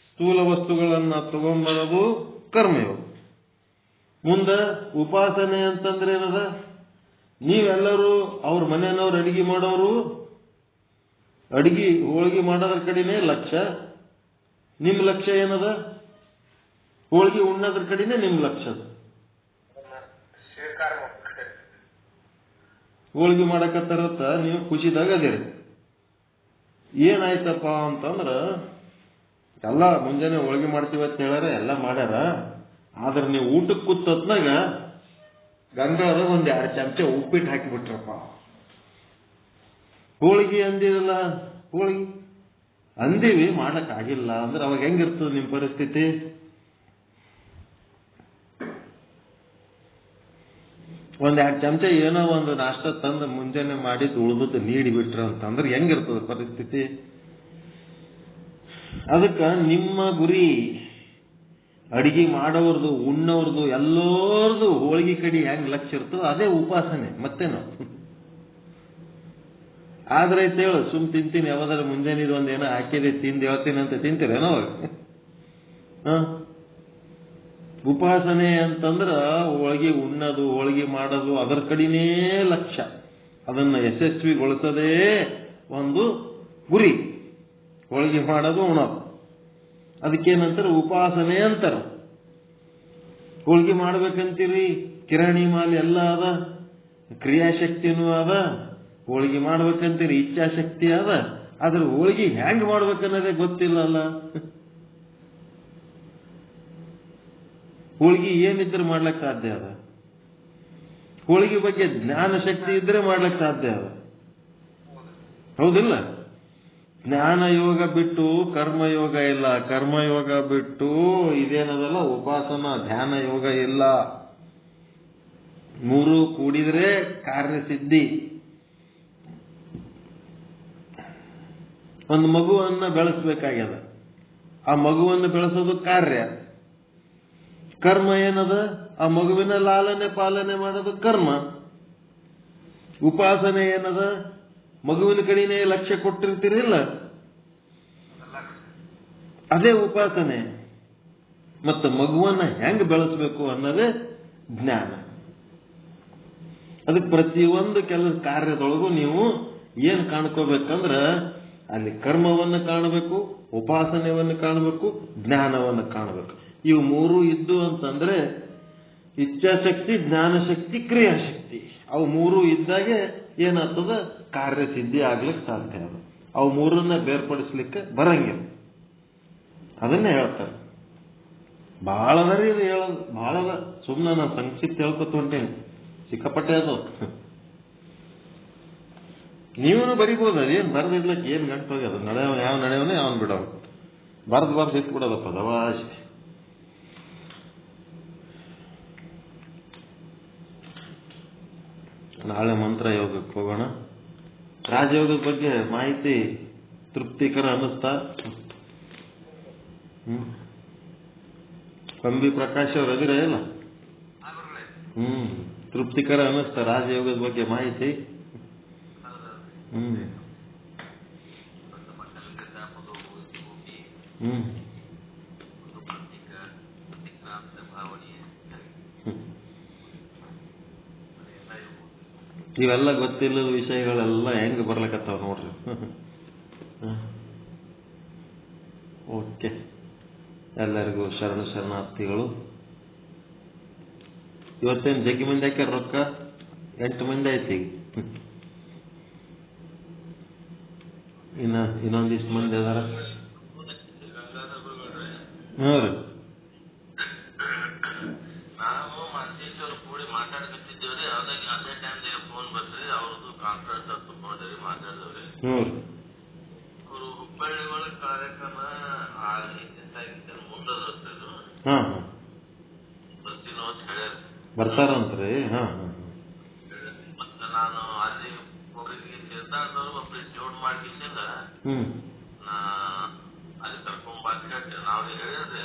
Speaker 3: ಸ್ಥೂಲ ವಸ್ತುಗಳನ್ನ ತಗೊಂಬರೋದು ಕರ್ಮಯೋಗ. ಮುಂದೆ ಉಪಾಸನೆ ಅಂತಂದ್ರೆ ಏನದ? ನೀವೆಲ್ಲರೂ ಅವ್ರ ಮನೆಯವ್ರು ಅಡಿಗೆ ಮಾಡೋರು, ಹೋಳಿಗೆ ಮಾಡೋದ್ರ ಕಡೆನೇ ಲಕ್ಷ್ಯ. ನಿಮ್ ಲಕ್ಷ್ಯ ಏನದ? ಹೋಳಿಗೆ ಉಣ್ಣೋದ್ರ ಕಡೆನೇ ನಿಮ್ ಲಕ್ಷ್ಯ. ಹೋಳಿಗೆ ಮಾಡಕತ್ತಾರತ್ತ ನೀವು ಖುಷಿದಾಗ ಅದೇರಿ. ಏನಾಯ್ತಪ್ಪ ಅಂತಂದ್ರ ಎಲ್ಲ ಮುಂಜಾನೆ ಹೋಳಿಗೆ ಮಾಡ್ತೀವತ್ ಹೇಳ್ಯಾರ, ಎಲ್ಲ ಮಾಡ್ಯಾರ. ಆದ್ರೆ ನೀವು ಊಟಕ್ಕೆ ಕೂತತ್ನಾಗ ಗಂಗಾದಾಗ ಒಂದ್ 2 ಚಮಚ ಉಪ್ಪಿಟ್ಟು ಹಾಕಿಬಿಟ್ರಪ್ಪ. ಹೋಳಿಗೆ ಅಂದಿರಲ್ಲ, ಹೋಳಿಗೆ ಅಂದೀವಿ, ಮಾಡಕ್ ಆಗಿಲ್ಲ ಅಂದ್ರೆ ಅವಾಗ ಹೆಂಗಿರ್ತದ ನಿಮ್ ಪರಿಸ್ಥಿತಿ? ಒಂದ್ 2 ಚಮಚ ಏನೋ ಒಂದು ನಾಷ್ಟ ತಂದು ಮುಂಜಾನೆ ಮಾಡಿದ್ದು ಉಳಿದದ್ದು ನೀಡಿ ಬಿಟ್ರ ಅಂತಂದ್ರೆ ಹೆಂಗಿರ್ತದ ಪರಿಸ್ಥಿತಿ? ಅದಕ್ಕ ನಿಮ್ಮ ಗುರಿ ಅಡಿಗೆ ಮಾಡೋರ್ದು, ಉಣ್ಣೋರ್ದು, ಎಲ್ಲೋರ್ದು ಹೋಳಿಗೆ ಕಡೆ ಹೆಂಗ್ ಲಕ್ಷ್ಯ ಇರ್ತದೋ ಅದೇ ಉಪಾಸನೆ, ಮತ್ತೇನು. ಆದ್ರೆ ಹೇಳು, ಸುಮ್ ತಿಂತೀನಿ, ಯಾವ್ದಾರ ಮುಂಜಾನೆ ಒಂದೇನೋ ಹಾಕಿದೆ ತಿಂದು ಹೇಳ್ತೀನಿ ಅಂತ ತಿಂತೀರೇನೋ ಅವಾಗ? ಉಪಾಸನೆ ಅಂತಂದ್ರ ಹೋಳಿಗೆ ಉಣ್ಣೋದು, ಹೋಳಿಗೆ ಮಾಡೋದು, ಅದರ ಕಡೆನೇ ಲಕ್ಷ್ಯ. ಅದನ್ನ ಯಶಸ್ವಿಗೊಳಿಸೋದೇ ಒಂದು ಗುರಿ. ಹೋಳಿಗೆ ಮಾಡೋದು, ಉಣೋದು, ಅದಕ್ಕೇನಂತಾರೆ? ಉಪಾಸನೆ ಅಂತಾರ. ಹೋಳಿಗೆ ಮಾಡ್ಬೇಕಂತೀರಿ, ಕಿರಾಣಿ ಮಾಲ್ ಎಲ್ಲ ಅದ, ಕ್ರಿಯಾಶಕ್ತಿನೂ ಅದ. ಹೋಳಿಗೆ ಮಾಡ್ಬೇಕಂತೀರಿ, ಇಚ್ಛಾಶಕ್ತಿ ಅದ. ಆದ್ರೆ ಹೋಳಿಗೆ ಹೆಂಗ್ ಮಾಡ್ಬೇಕನ್ನೋದೇ ಗೊತ್ತಿಲ್ಲಲ್ಲ. ಹೋಳಿಗೆ ಏನಿದ್ರೆ ಮಾಡ್ಲಿಕ್ಕೆ ಸಾಧ್ಯ ಅದ? ಹೋಳಿಗೆ ಬಗ್ಗೆ ಜ್ಞಾನ ಶಕ್ತಿ ಇದ್ರೆ ಮಾಡ್ಲಿಕ್ಕೆ ಸಾಧ್ಯ ಅದ, ಹೌದಿಲ್ಲ? ಜ್ಞಾನ ಯೋಗ ಬಿಟ್ಟು ಕರ್ಮಯೋಗ ಇಲ್ಲ, ಕರ್ಮಯೋಗ ಬಿಟ್ಟು ಇದೇನದಲ್ಲ ಉಪಾಸನ ಧ್ಯಾನ ಯೋಗ ಇಲ್ಲ. 3 ಕೂಡಿದ್ರೆ ಕಾರ್ಯಸಿದ್ಧಿ. ಒಂದು ಮಗುವನ್ನ ಬೆಳೆಸ್ಬೇಕಾಗ್ಯದ, ಆ ಮಗುವನ್ನು ಬೆಳೆಸೋದು ಕಾರ್ಯ. ಕರ್ಮ ಏನದ? ಆ ಮಗುವಿನ ಲಾಲನೆ ಪಾಲನೆ ಮಾಡೋದು ಕರ್ಮ. ಉಪಾಸನೆ ಏನದ? ಮಗುವಿನ ಕಡೆನೇ ಲಕ್ಷ್ಯ ಕೊಟ್ಟಿರ್ತೀರಿಲ್ಲ, ಅದೇ ಉಪಾಸನೆ. ಮತ್ತು ಮಗುವನ್ನ ಹೆಂಗ್ ಬೆಳೆಸಬೇಕು ಅನ್ನೋದೇ ಜ್ಞಾನ. ಅದಕ್ಕೆ ಪ್ರತಿಯೊಂದು ಕೆಲಸ ಕಾರ್ಯದೊಳಗೂ ನೀವು ಏನ್ ಕಾಣ್ಕೋಬೇಕಂದ್ರ ಅಲ್ಲಿ ಕರ್ಮವನ್ನು ಕಾಣಬೇಕು, ಉಪಾಸನೆಯನ್ನು ಕಾಣಬೇಕು, ಜ್ಞಾನವನ್ನು ಕಾಣಬೇಕು. ಇವು 3 ಇದ್ದು ಅಂತಂದ್ರೆ ಇಚ್ಛಾಶಕ್ತಿ, ಜ್ಞಾನಶಕ್ತಿ, ಕ್ರಿಯಾಶಕ್ತಿ. ಅವು 3 ಇದ್ದಾಗೆ ಏನಾಗ್ತದ? ಕಾರ್ಯಸಿದ್ಧಿ ಆಗ್ಲಿಕ್ಕೆ ಸಾಧ್ಯ ಅದ. ಅವು 3 ಬೇರ್ಪಡಿಸ್ಲಿಕ್ಕೆ ಬರಂಗಿಲ್ಲ. ಅದನ್ನೇ ಹೇಳ್ತಾರೆ. ಬಹಳ ಅದರಿ ಇದು ಹೇಳೋದು, ಬಹಳ ಅದ. ಸುಮ್ಮನೆ ನಾನು ಸಂಕ್ಷಿಪ್ತ ಹೇಳ್ಕೊತ ಹೊಂಟೇನಿ, ಸಿಕ್ಕಾಪಟ್ಟೆ ಅದು. ನೀವೂ ಬರಿಬೋದು, ಅದೇನು ಬರೆದಿಡ್ಲಿಕ್ಕೆ ಏನು ಗಂಟು ಹೋಗ್ಯದ. ಯಾವ ನಡೆಯವನೇ ಅವನು ಬಿಡೋದು, ಬರ್ದು ಇಟ್ಬಿಡೋದಪ್ಪ ದವಾಶಿ. ನಾಳೆ ಮಂತ್ರ ಯೋಗಕ್ಕೆ ಹೋಗೋಣ. ರಾಜಯೋಗದ ಬಗ್ಗೆ ಮಾಹಿತಿ ತೃಪ್ತಿಕರ ಅನ್ನಿಸ್ತಾ? ಕಂಬಿ ಪ್ರಕಾಶ್ ಅವ್ರು ಅದಿರ ಇಲ್ಲ? ತೃಪ್ತಿಕರ ಅನ್ನಿಸ್ತಾ ರಾಜಯೋಗದ ಬಗ್ಗೆ ಮಾಹಿತಿ? ಇವೆಲ್ಲ ಗೊತ್ತಿಲ್ಲದ ವಿಷಯಗಳೆಲ್ಲ ಹೆಂಗ್ ಬರ್ಲಕತ್ತಾವ ನೋಡ್ರಿ. ಓಕೆ, ಎಲ್ಲರಿಗೂ ಶರಣಾರ್ಥಿಗಳು. ಇವತ್ತೇನು ಜಗ್ಗಿ ಮಂದಿ ಹಾಕ್ಯಾರ ರೊಕ್ಕ? 8 ಮಂದಿ ಆಯ್ತು ಈಗ. ಇನ್ನೊಂದಿಷ್ಟು ಮಂದಿ ಅದಾರ. ರೀ
Speaker 1: ನಾವು ಮಂಜೇಶ್ವರ್ ಕೂಡಿ ಮಾತಾಡ್ಕತ್ತಿದ್ದೇವ್ರಿ. ಅದೇ ಟೈಮ್ದಾಗ ಫೋನ್ ಬರ್ತೀರಿ, ಅವ್ರದ್ದು ಕಾನ್ಫರೆನ್ಸ್ ತಗೊಂಡ್ರಿ, ಮಾತಾಡಿದವ್ರಿ. ಅವರು ಹುಬ್ಬಳ್ಳಿ ಒಳಗೆ ಕಾರ್ಯಕ್ರಮ ಮುಂದದ
Speaker 3: ಬರ್ತಾರಂತ್ರಿ. ಹಾ ಹಾ.
Speaker 1: ಮತ್ತೆ ನಾನು ಅಲ್ಲಿ ಒಬ್ಬರಿಗೆ ತೀರ್ಥಾಟದವ್ರು ಒಬ್ಬರಿಗೆ ಜೋಡ್ ಮಾಡಿಸಿಂದ ಅಲ್ಲಿ ಕರ್ಕೊಂಡ್ ಬರ್ಕಟ್ಟೆ ನಾವು ಹೇಳಿದ್ರೆ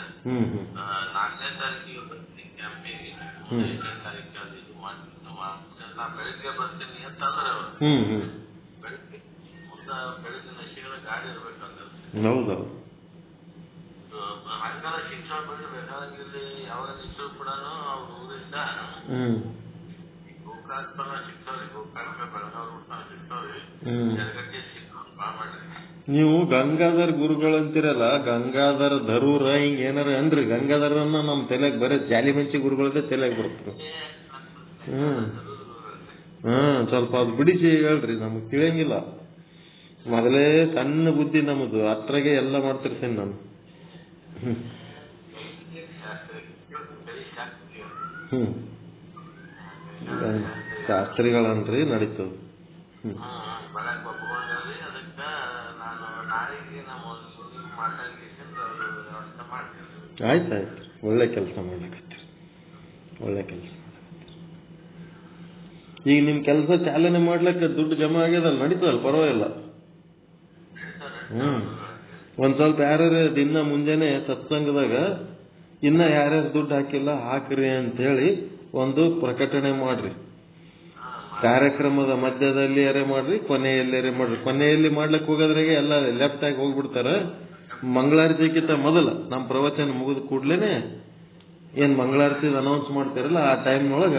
Speaker 1: 4ನೇ ತಾರೀಕಿಗೆ ಬರ್ತೀನಿ ಕ್ಯಾಂಪಿಗೆ, 5ನೇ ತಾರೀಕಿಗೆ ಅದು ಇದು ಮಾಡ್ತೀನಿ ನಾ ಬೆಳಿಗ್ಗೆ ಬರ್ತೀನಿ ಅಂತಂದ್ರೆ ಅವರು ಬೆಳಿಗ್ಗೆ ಬೆಳಿಗ್ಗೆ ನಶಿಗಳ ಗಾಡಿ ಇರ್ಬೇಕಂದ್ರೆ.
Speaker 3: ಹೌದೌದು.
Speaker 1: ಹಂಗಾರ ಶಿಕ್ಷಣ ಬಿಟ್ಟು ಬೇಕಾಗಿರ್ಲಿ ಯಾವಾಗ ನಿಂತು ಕೂಡ ಅವ್ರ ಊರಿಂದ ಗೋಕಾಕ್ ಸಿಗ್ತಾವ್ರಿ, ಗೋಕಾಕ್ ಬೆಳಗಾವ್ ಸಿಗ್ತಾವ್ರಿ, ಜರಗಟ್ಟಿ ಸಿಕ್ಕೊಂಡು ಬಾ ಮಾಡ್ರಿ.
Speaker 3: ನೀವು ಗಂಗಾಧರ್ ಗುರುಗಳು ಅಂತೀರಲ್ಲ, ಗಂಗಾಧರ ಧರೂರ ಹಿಂಗ ಏನಾರ ಅನ್ರಿ. ಗಂಗಾಧರನ್ನ ನಮ್ ತಲೆಗ್ ಬರೀ ಜಾಲಿ ಮಂಚಿ ಗುರುಗಳದೇ ತಲೆಗ್ ಬರ್ತದೆ. ಸ್ವಲ್ಪ ಅದು ಬಿಡಿಸಿ ಹೇಳ್ರಿ, ನಮಗ್ ತಿಳಿಯಂಗಿಲ್ಲ. ಮೊದಲೇ ಸಣ್ಣ ಬುದ್ಧಿ ನಮ್ದು, ಅತ್ರಾಗೆ ಎಲ್ಲ ಮಾಡ್ತಿರ್ತೇನೆ ನಾನು. ಶಾಸ್ತ್ರಿಗಳನ್ರಿ ನಡೀತದ. ಆಯ್ತಾಯ್ತು, ಒಳ್ಳೆ ಕೆಲಸ ಮಾಡ್ಲಿಕ್ಕತ್ತೀರಿ, ಒಳ್ಳೆ ಕೆಲಸ. ಈಗ ನಿಮ್ ಕೆಲಸ ಚಾಲನೆ ಮಾಡ್ಲಿಕ್ಕೆ ದುಡ್ಡು ಜಮಾ ಆಗ್ಯದಲ್ಲ, ನಡೀತದಲ್ಲ, ಪರವಾಗಿಲ್ಲ. ಒಂದ್ ಸ್ವಲ್ಪ ಯಾರ್ಯಾರ ದಿನ ಮುಂಜಾನೆ ಸತ್ಸಂಗದಾಗ ಇನ್ನ ಯಾರ್ಯಾರು ದುಡ್ಡು ಹಾಕಿಲ್ಲ ಹಾಕ್ರಿ ಅಂತ ಹೇಳಿ ಒಂದು ಪ್ರಕಟಣೆ ಮಾಡ್ರಿ. ಕಾರ್ಯಕ್ರಮದ ಮಧ್ಯದಲ್ಲಿ ಯಾರೇ ಮಾಡ್ರಿ, ಕೊನೆಯಲ್ಲಿ ಮಾಡ್ರಿ. ಕೊನೆಯಲ್ಲಿ ಮಾಡ್ಲಿಕ್ಕೆ ಹೋಗೋದ್ರಾಗೆ ಎಲ್ಲ ಲೆಫ್ಟ್ ಆಗಿ ಹೋಗ್ಬಿಡ್ತಾರ. ಮಂಗಳಾರತಿಗಿಂತ ಮೊದಲ ನಮ್ ಪ್ರವಚನ ಮುಗಿದ ಕೂಡ್ಲೇನೆ ಏನ್ ಮಂಗಳಾರತಿ ಅನೌನ್ಸ್ ಮಾಡ್ತಾರಲ್ಲ, ಆ ಟೈಮ್ನೊಳಗ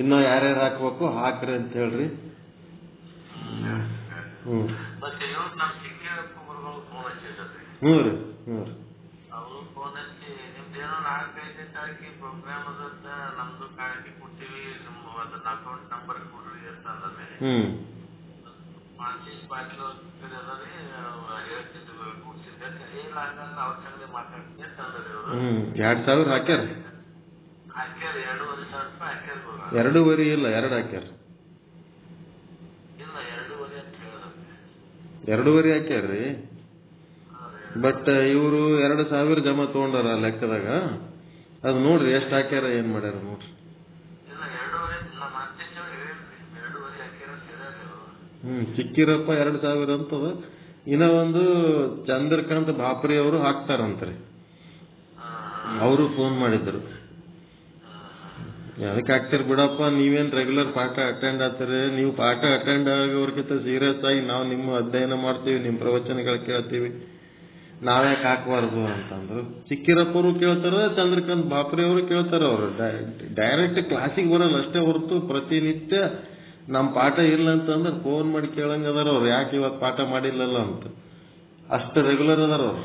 Speaker 3: ಇನ್ನೂ ಯಾರ್ಯಾರು ಹಾಕ್ಬೇಕು ಹಾಕ್ರಿ ಅಂತ ಹೇಳ್ರಿ. ಹ್ಞೂ ರೀ.
Speaker 1: ಅವರು ಫೋನ್ ಹಚ್ಚಿ ನಿಮ್ದೇನೋ 4-5ನೇ ತಾರೀಕಿಗೆ ಪ್ರೋಗ್ರಾಮ್ ಅದ, ನಮ್ದು ಕಾಣಿಕೆ ಕೊಡ್ತೀವಿ, ಅದನ್ನ ಅಕೌಂಟ್ ನಂಬರ್ ಕೊಡ್ರಿ ಅಂತ ಅಂದ್ರೆ ಮಾನಸೀಶ್ ಪಾಟೀಲ್ ಅದ್ರಿ ಹೇಳ್ತಿದ್ವಿ ಕೊಡ್ಸಿದ್ದೆ. ಇಲ್ಲ ಹಂಗಂದ್ರೆ ಅವ್ರ ಸಂಗತಿ ಮಾತಾಡ್ತೀನಿ ಅಂತ ಅಂದ್ರೆ ಅವರು
Speaker 3: 2,000 ಹಾಕ್ಯಾರ.
Speaker 1: 2,500 ರೂಪಾಯಿ ಹಾಕ್ಯಾರ.
Speaker 3: 2.5 ಇಲ್ಲ, 2 ಹಾಕ್ಯಾರ.
Speaker 1: ಇಲ್ಲ 2.5 ಅಂತ ಹೇಳಿದ್ರು.
Speaker 3: 2.5 ಹಾಕ್ಯಾರ್ರಿ. ಬಟ್ ಇವರು 2,000 ಜಮಾ ತಗೊಂಡಾರ ಲೆಕ್ಕದಾಗ. ಅದು ನೋಡ್ರಿ ಎಷ್ಟು ಹಾಕ್ಯಾರ, ಏನ್ ಮಾಡ್ಯಾರ ನೋಡ್ರಿ. ಚಿಕ್ಕಿರಪ್ಪ 2,000 ಅಂತದ. ಇನ್ನ ಒಂದು ಚಂದ್ರಕಾಂತ್ ಬಾಪ್ರಿ ಅವರು ಹಾಕ್ತಾರಂತ್ರಿ, ಅವರು ಫೋನ್ ಮಾಡಿದ್ರು. ಅದಕ್ಕೆ ಹಾಕ್ತಿರ್ ಬಿಡಪ್ಪ, ನೀವೇನ್ ರೆಗ್ಯುಲರ್ ಪಾಠ ಅಟೆಂಡ್ ಆಗ್ತೀರಿ, ನೀವು ಪಾಠ ಅಟೆಂಡ್ ಆಗೋರ್ಗಿಂತ ಸೀರಿಯಸ್ ಆಗಿ ನಾವು ನಿಮ್ಮ ಅಧ್ಯಯನ ಮಾಡ್ತೀವಿ, ನಿಮ್ಮ ಪ್ರವಚನಗಳು ಕೇಳ್ತೀವಿ, ನಾವ್ಯಾಕೆ ಹಾಕಬಾರ್ದು ಅಂತಂದ್ರು. ಚಿಕ್ಕಿರಪ್ಪರು ಕೇಳ್ತಾರ, ಚಂದ್ರಕಾಂತ್ ಬಾಪ್ರಿ ಅವರು ಕೇಳ್ತಾರ. ಅವರು ಡೈರೆಕ್ಟ್ ಕ್ಲಾಸಿಗೆ ಬರಲ್ಲ ಅಷ್ಟೇ ಹೊರತು ಪ್ರತಿನಿತ್ಯ ನಮ್ ಪಾಠ ಇಲ್ಲ ಅಂತಂದ್ರೆ ಫೋನ್ ಮಾಡಿ ಕೇಳಂಗದಾರ ಅವ್ರು, ಯಾಕೆ ಇವತ್ತು ಪಾಠ ಮಾಡಿಲ್ಲಲ್ಲ ಅಂತ. ಅಷ್ಟು ರೆಗ್ಯುಲರ್ ಅದಾರ ಅವ್ರು.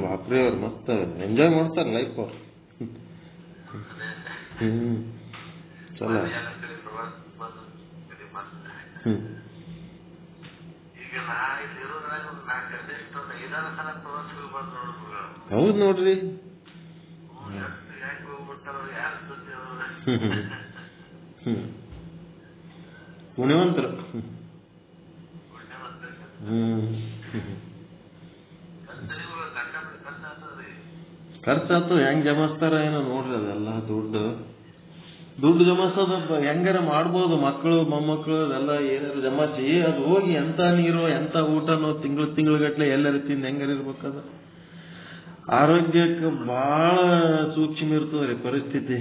Speaker 3: ಬಾಪ್ರಿ ಅವ್ರು ಮಸ್ತ್ ಎಂಜಾಯ್ ಮಾಡ್ತಾರ ಲೈಫ್ ಅವ್ರು. ಚಲೋ. ಹೌದ್ ನೋಡ್ರಿ. ಪುಣ್ಯವಂತರ. ಖರ್ಚಾತು ಹೆಂಗ್ ಜಮಾಸ್ತಾರ ಏನೋ ನೋಡ್ರಿ. ಅದೆಲ್ಲ ದುಡ್ಡು ಜಮಾಸೋದ ಹೆಂಗಾರ ಮಾಡ್ಬೋದು. ಮಕ್ಕಳು ಮೊಮ್ಮಕ್ಕಳು ಅದೆಲ್ಲ ಏನಾರು ಜಮಾಸಿ ಅದು ಹೋಗಿ ಎಂತ ನೀರು ಎಂತ ಊಟನೋ ತಿಂಗಳು ಎಲ್ಲರ ತಿಂದು ಹೆಂಗಾರ ಇರ್ಬೇಕದ. ಆರೋಗ್ಯಕ್ಕೆ ಬಹಳ ಸೂಕ್ಷ್ಮ ಇರ್ತದ್ರಿ ಪರಿಸ್ಥಿತಿ.